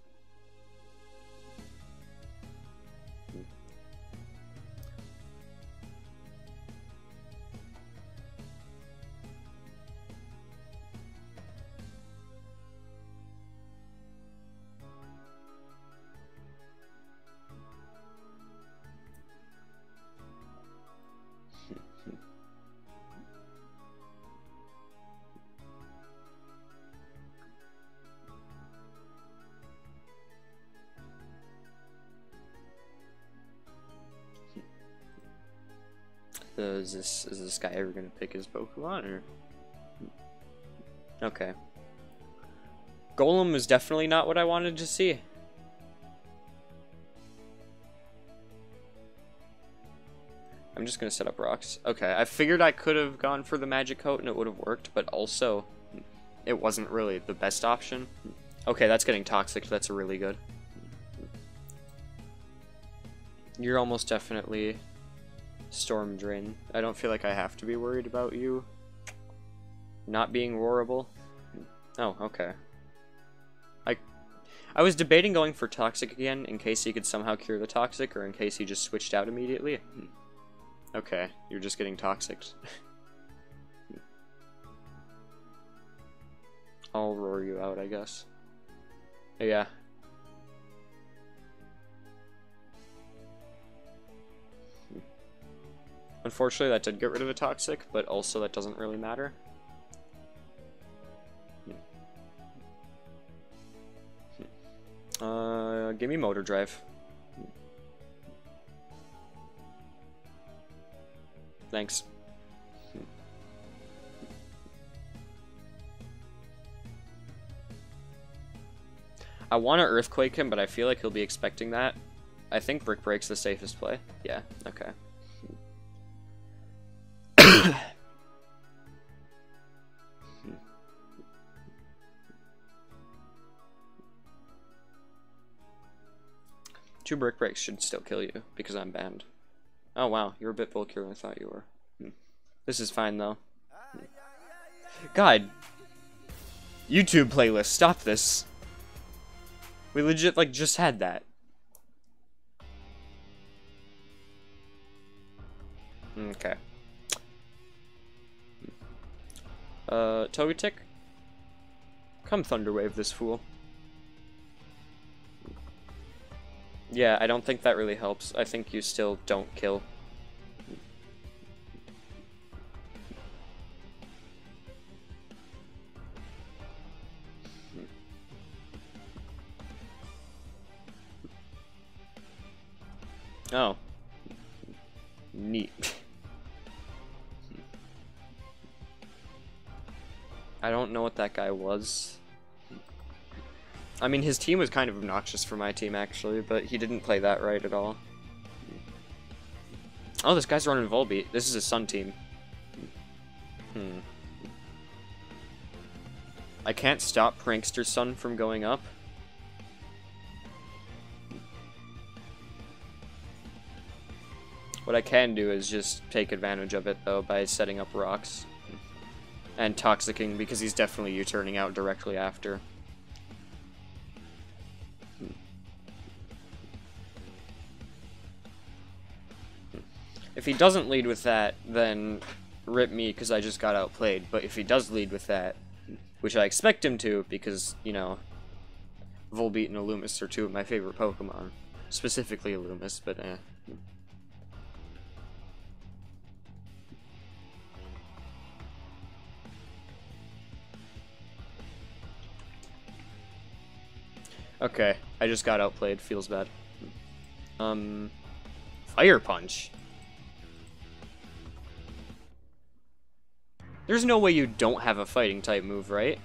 Is this guy ever gonna pick his Pokemon, or? Okay. Golem is definitely not what I wanted to see. I'm just gonna set up rocks. Okay, I figured I could have gone for the Magic Coat and it would have worked, but also it wasn't really the best option. Okay, that's getting toxic. That's really good. You're almost definitely Storm Drain. I don't feel like I have to be worried about you not being roarable. Oh, okay. I was debating going for Toxic again in case he could somehow cure the Toxic, or in case he just switched out immediately. Okay, you're just getting Toxic. I'll roar you out, I guess. Yeah. Unfortunately, that did get rid of the Toxic, but also that doesn't really matter. Give me Motor Drive. Thanks. I want to Earthquake him, but I feel like he'll be expecting that. I think Brick Break's the safest play. Yeah, okay. 2 brick breaks should still kill you, because I'm banned. Oh wow, you're a bit bulkier than I thought you were. This is fine though. God! YouTube playlist, stop this! We legit, like, just had that. Okay. Togetic? Come Thunderwave this fool. Yeah, I don't think that really helps. I think you still don't kill. Oh. Neat. I don't know what that guy was. I mean, his team was kind of obnoxious for my team, actually, but he didn't play that right at all. Oh, this guy's running Volbeat. This is a Sun team. I can't stop Prankster Sun from going up. What I can do is just take advantage of it, though, by setting up rocks. And Toxicking, because he's definitely U-turning out directly after. If he doesn't lead with that, then rip me, because I just got outplayed. But if he does lead with that, which I expect him to, because, you know, Volbeat and Illumis are 2 of my favorite Pokemon. Specifically Illumis, but eh. Okay, I just got outplayed. Feels bad. Fire Punch. There's no way you don't have a fighting type move, right?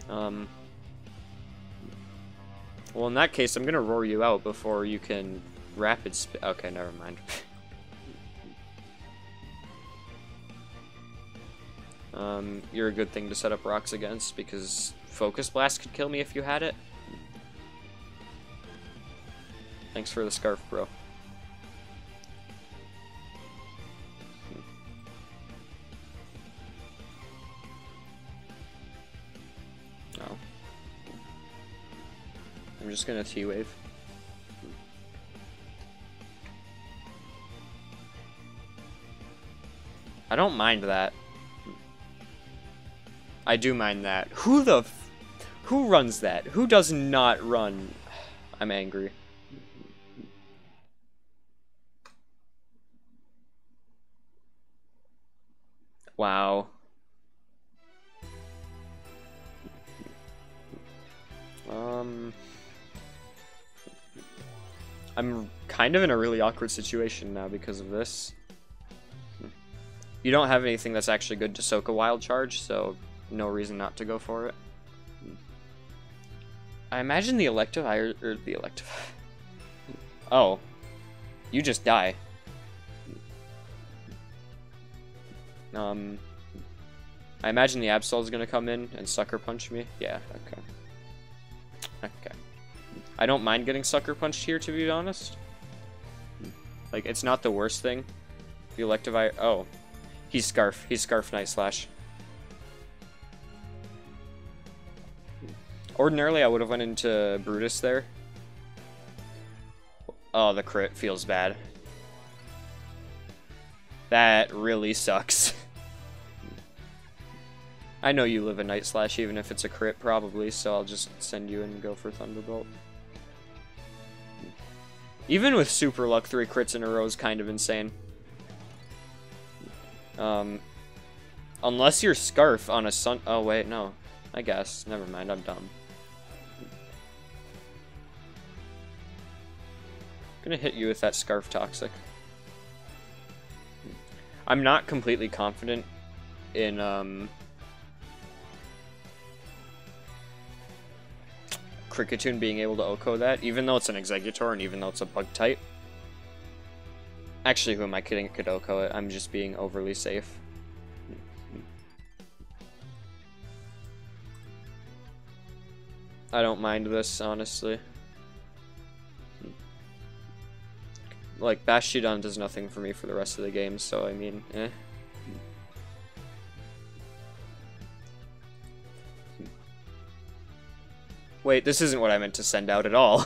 Well, in that case, I'm gonna roar you out before you can rapid spin. Okay, never mind. You're a good thing to set up rocks against, because Focus Blast could kill me if you had it. Thanks for the scarf, bro. Oh. I'm just gonna T-Wave. I don't mind that. I do mind that. Who runs that? Who does not run? I'm angry. Wow. I'm kind of in a really awkward situation now because of this. You don't have anything that's actually good to soak a wild charge, so no reason not to go for it. I imagine the Electivire, or the Electivire. Oh, you just die. I imagine the Absol is gonna come in and Sucker Punch me. Yeah, okay. Okay. I don't mind getting Sucker Punched here, to be honest. Like, it's not the worst thing. The Electivire. Oh, he's Scarf. He's Scarf Night Slash. Ordinarily, I would have went into Brutus there. Oh, the crit feels bad. That really sucks. I know you live a Night Slash, even if it's a crit, probably, so I'll just send you and go for Thunderbolt. Even with Super Luck, 3 crits in a row is kind of insane. Unless you're Scarf on a Sun... Oh, wait, no. I guess. Never mind, I'm dumb. Gonna hit you with that Scarf Toxic. I'm not completely confident in, Kricketune being able to OHKO that, even though it's an Exeggutor and even though it's a bug type. Actually, who am I kidding? It could OHKO it. I'm just being overly safe. I don't mind this, honestly. Like, Bastiodon does nothing for me for the rest of the game, so I mean, eh. Wait, this isn't what I meant to send out at all.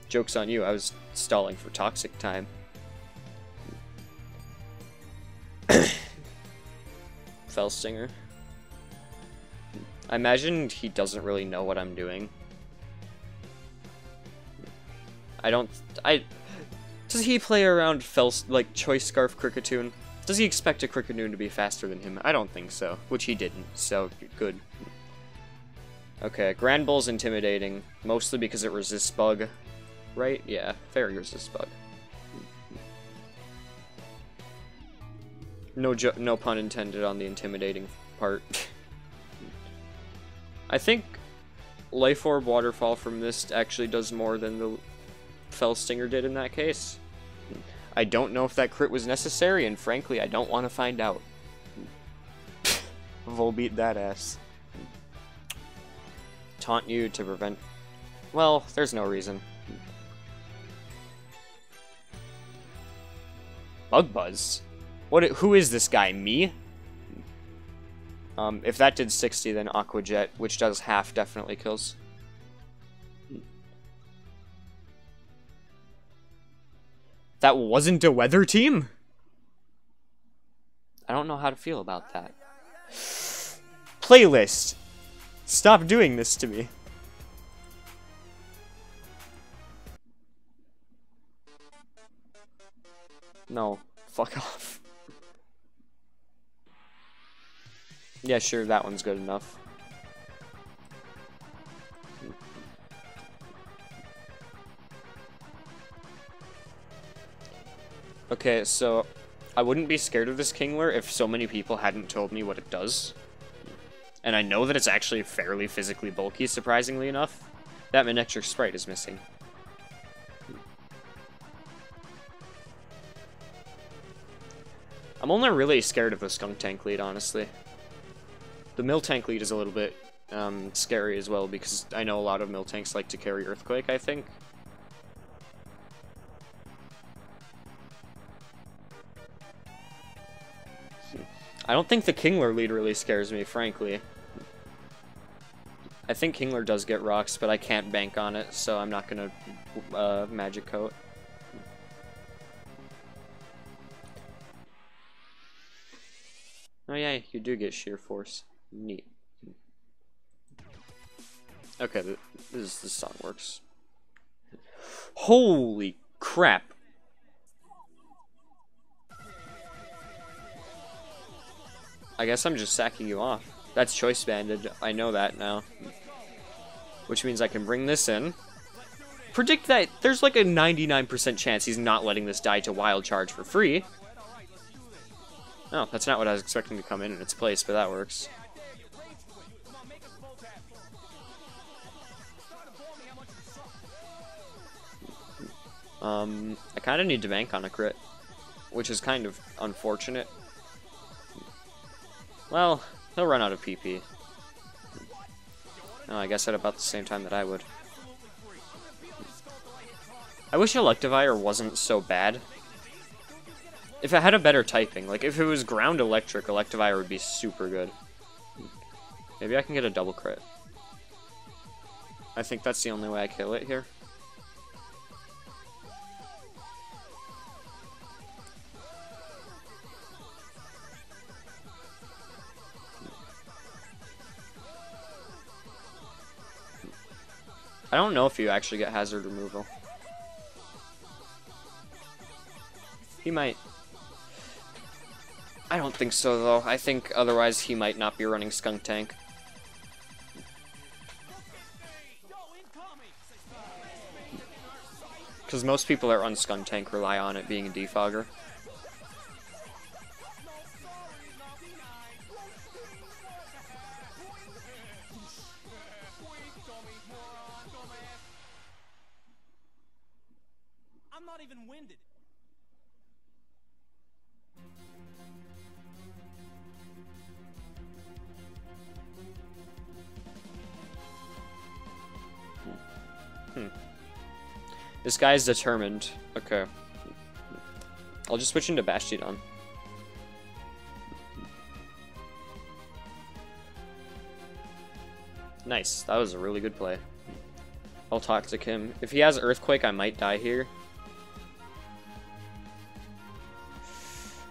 Joke's on you, I was stalling for toxic time. Fellstinger. I imagine he doesn't really know what I'm doing. Does he play around like Choice Scarf Kricketune? Does he expect a Kricketune to be faster than him? I don't think so, which he didn't, so good. Okay, Grand Bull's intimidating, mostly because it resists bug, right? Yeah, fairy resists bug. No pun intended on the intimidating part. I think Life Orb Waterfall from Mist actually does more than the Fellstinger did in that case. I don't know if that crit was necessary, and frankly, I don't want to find out. Volbeat that ass. Taunt you to prevent... Well, there's no reason. Bug Buzz? Who is this guy? Me? If that did 60, then Aqua Jet, which does half, definitely kills. That wasn't a weather team? I don't know how to feel about that. Playlist! Stop doing this to me. No. Fuck off. Yeah, sure, that one's good enough. Okay, so I wouldn't be scared of this Kingler if so many people hadn't told me what it does. And I know that it's actually fairly physically bulky, surprisingly enough. That Manectric Sprite is missing. I'm only really scared of the Skuntank lead, honestly. The Miltank lead is a little bit scary as well, because I know a lot of Miltanks like to carry Earthquake, I think. I don't think the Kingler lead really scares me, frankly. I think Kingler does get rocks, but I can't bank on it, so I'm not gonna Magic Coat. Oh yeah, you do get Sheer Force. Neat. Okay, this song works. Holy crap! I guess I'm just sacking you off. That's Choice Banded, I know that now. Which means I can bring this in. Predict that there's like a 99% chance he's not letting this die to Wild Charge for free. No, that's not what I was expecting to come in its place, but that works. I kind of need to bank on a crit, which is kind of unfortunate. Well, he'll run out of PP. Oh, I guess at about the same time that I would. I wish Electivire wasn't so bad. If it had a better typing, like if it was ground electric, Electivire would be super good. Maybe I can get a double crit. I think that's the only way I kill it here. I don't know if you actually get hazard removal. He might. I don't think so, though. I think otherwise he might not be running Skuntank. Because most people that run Skuntank rely on it being a defogger. I'm not even winded. This guy's determined. Okay. I'll just switch into Bastiodon. Nice. That was a really good play. I'll Toxic him. If he has Earthquake, I might die here.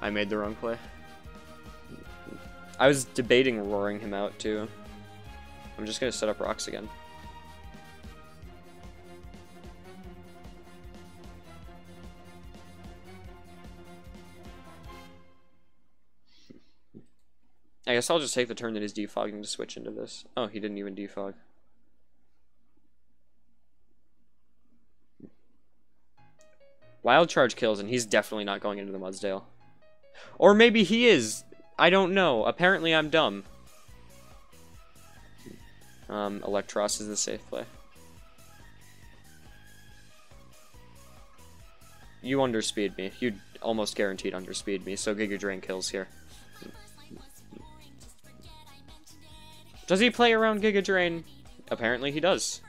I made the wrong play. I was debating roaring him out, too. I'm just gonna set up rocks again. I guess I'll just take the turn that he's defogging to switch into this. Oh, he didn't even defog. Wild Charge kills, and he's definitely not going into the Mudsdale. Or maybe he is. I don't know. Apparently I'm dumb. Electros is the safe play. You underspeed me. You almost guaranteed underspeed me, so Giga Drain kills here. Does he play around Giga Drain? Apparently he does.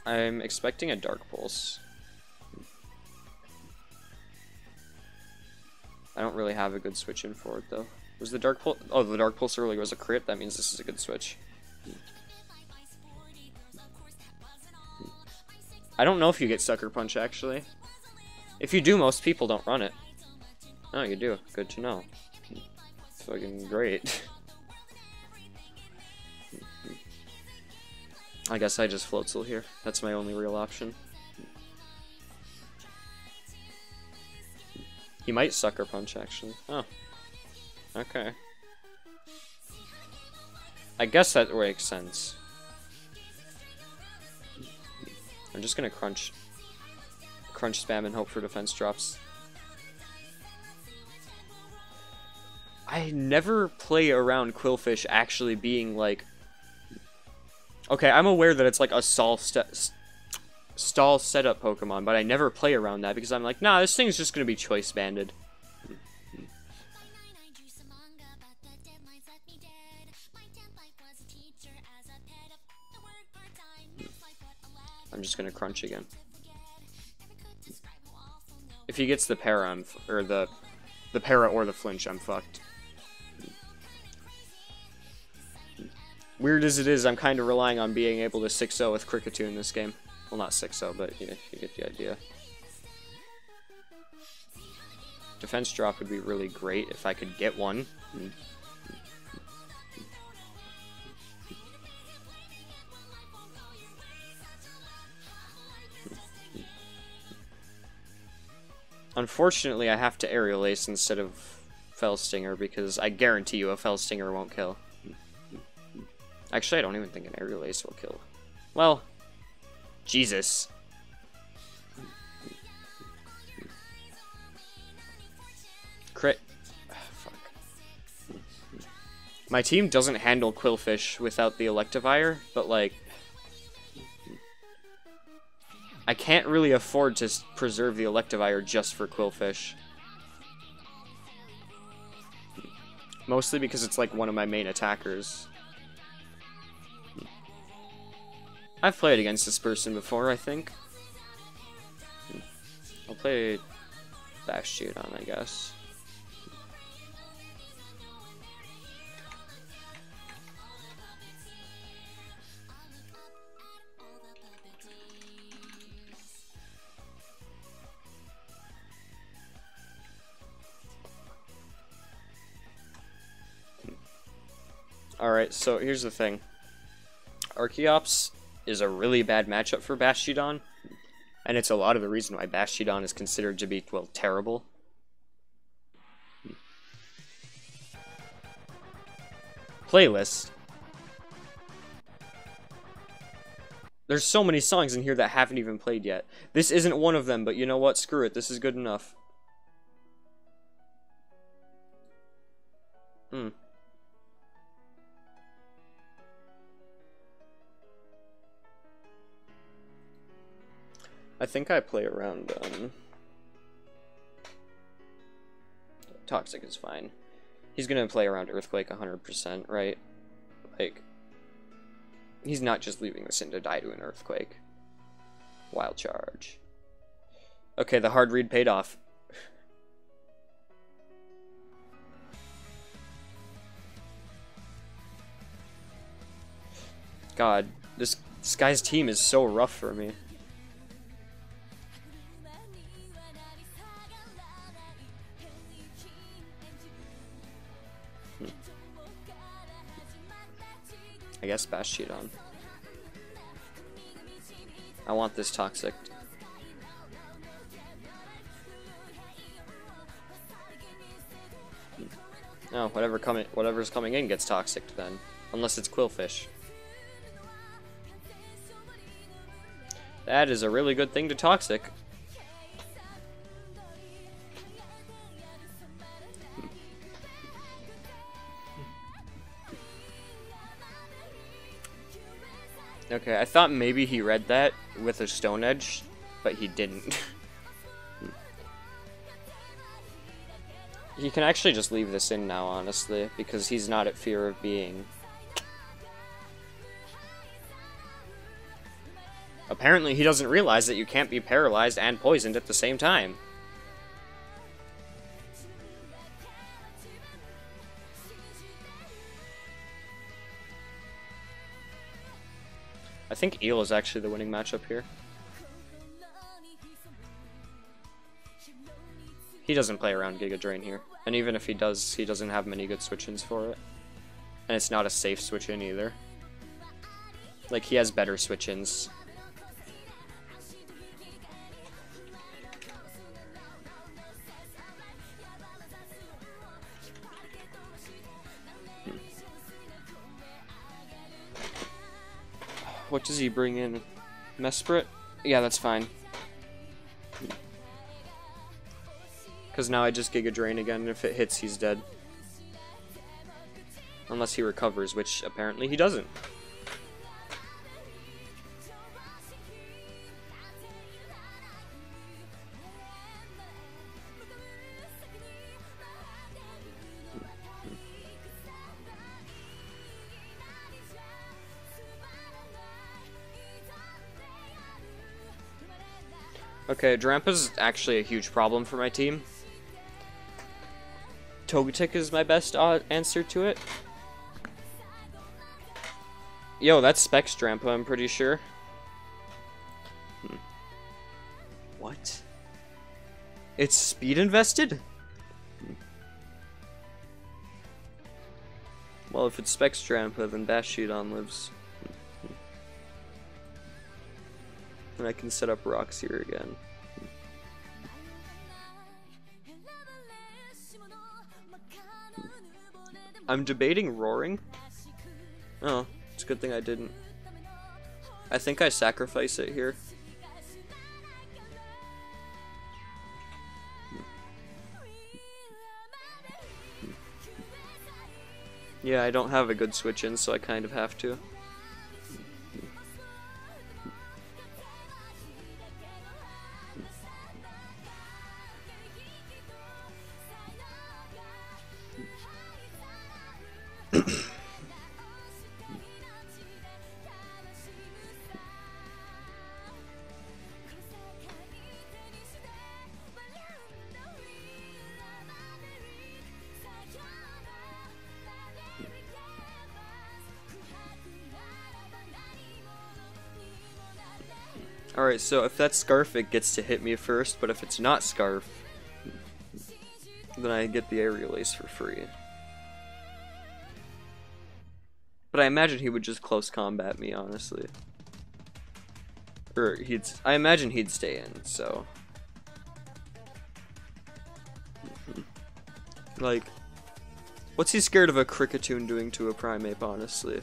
I'm expecting a Dark Pulse. I don't really have a good switch in for it, though. Was the Dark Pulse... Oh, the Dark Pulse earlier was a crit? That means this is a good switch. I don't know if you get Sucker Punch, actually. If you do, most people don't run it. Oh, you do. Good to know. Fucking great. I guess I just Floatzel here. That's my only real option. He might Sucker Punch, actually. Oh. Okay. I guess that makes sense. I'm just gonna crunch spam and hope for defense drops. I never play around Quillfish actually being like... Okay, I'm aware that it's like a stall setup Pokemon, but I never play around that because I'm like, nah, this thing's just gonna be choice banded. I'm just gonna crunch again. If he gets the para, or the para or the flinch, I'm fucked. Weird as it is, I'm kind of relying on being able to 6-0 with Kricketoo in this game. Well, not 6-0, but you know, you get the idea. Defense drop would be really great if I could get one. Unfortunately, I have to Aerial Ace instead of Fell Stinger because I guarantee you a Fell Stinger won't kill. Actually, I don't even think an Aerial Ace will kill. Well, Jesus. Crit. Fuck. My team doesn't handle Quillfish without the Electivire, but like... I can't really afford to preserve the Electivire just for Quillfish. Mostly because it's like one of my main attackers. I've played against this person before, I think. I'll play Bastiodon, I guess. Alright, so here's the thing. Archeops is a really bad matchup for Bastiodon, and it's a lot of the reason why Bastiodon is considered to be, well, terrible. Playlist. There's so many songs in here that haven't even played yet. This isn't one of them, but you know what? Screw it. This is good enough. I think I play around, Toxic is fine. He's gonna play around Earthquake 100%, right? Like, he's not just leaving this in to die to an Earthquake. Wild Charge. Okay, the hard read paid off. God, this guy's team is so rough for me. I guess Bash Showdown. I want this Toxic. No, whatever's coming in gets Toxic then. Unless it's Quillfish. That is a really good thing to Toxic. Okay, I thought maybe he read that with a Stone Edge, but he didn't. He can actually just leave this in now, honestly, because he's not at fear of being... Apparently he doesn't realize that you can't be paralyzed and poisoned at the same time. I think Eel is actually the winning matchup here. He doesn't play around Giga Drain here. And even if he does, he doesn't have many good switch-ins for it. And it's not a safe switch-in either. Like, he has better switch-ins. What does he bring in? Mesprit? Yeah, that's fine. Because now I just Giga Drain again, and if it hits, he's dead. Unless he recovers, which apparently he doesn't. Okay, Drampa's actually a huge problem for my team. Togetic is my best answer to it. Yo, that's Specs Drampa, I'm pretty sure. What? It's speed invested? Well, if it's Specs Drampa, then Bash Showdown lives. And I can set up rocks here again. I'm debating roaring. Oh, it's a good thing I didn't. I think I sacrifice it here. Yeah, I don't have a good switch in, so I kind of have to. Alright, so if that's Scarf, it gets to hit me first, but if it's not Scarf, then I get the Aerial Ace for free. But I imagine he would just close combat me, honestly. Or I imagine he'd stay in, so. Like, what's he scared of a Kricketune doing to a Primeape, honestly?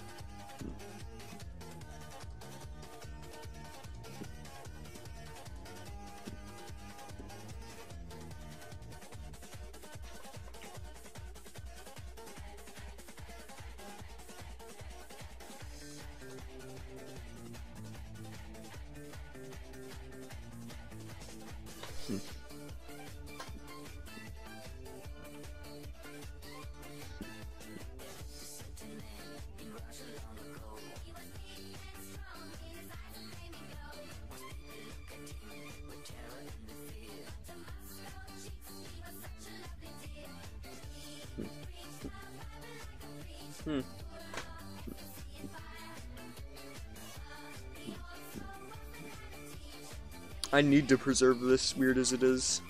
I need to preserve this, weird as it is.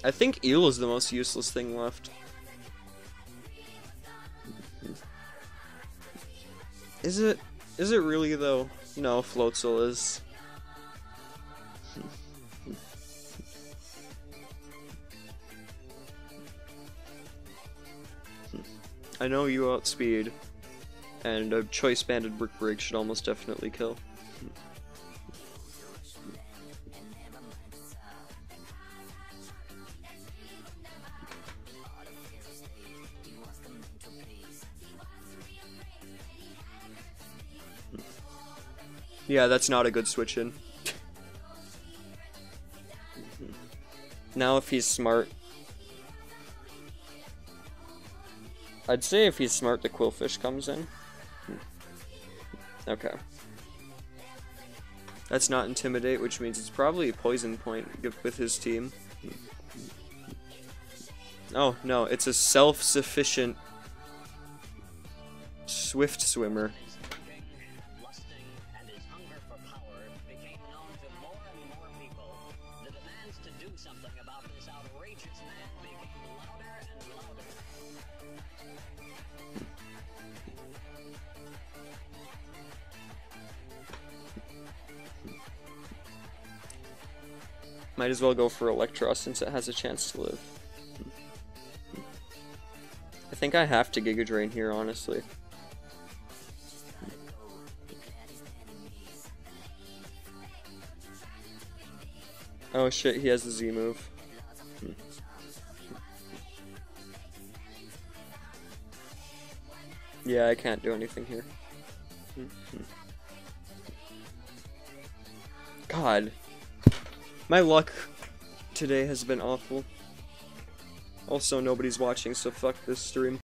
I think eel is the most useless thing left. Is it? Is it really though? No, Floatzel is. I know you outspeed, and a choice banded brick break should almost definitely kill. Yeah, that's not a good switch in. Now if he's smart, I'd say if he's smart, the Quillfish comes in. Okay. That's not Intimidate, which means it's probably a Poison Point with his team. Oh, no, it's a self-sufficient Swift Swimmer. Might as well go for Electros since it has a chance to live. I think I have to Giga Drain here, honestly. Oh shit, he has the Z move. Yeah, I can't do anything here. God. My luck today has been awful. Also, nobody's watching, so fuck this stream.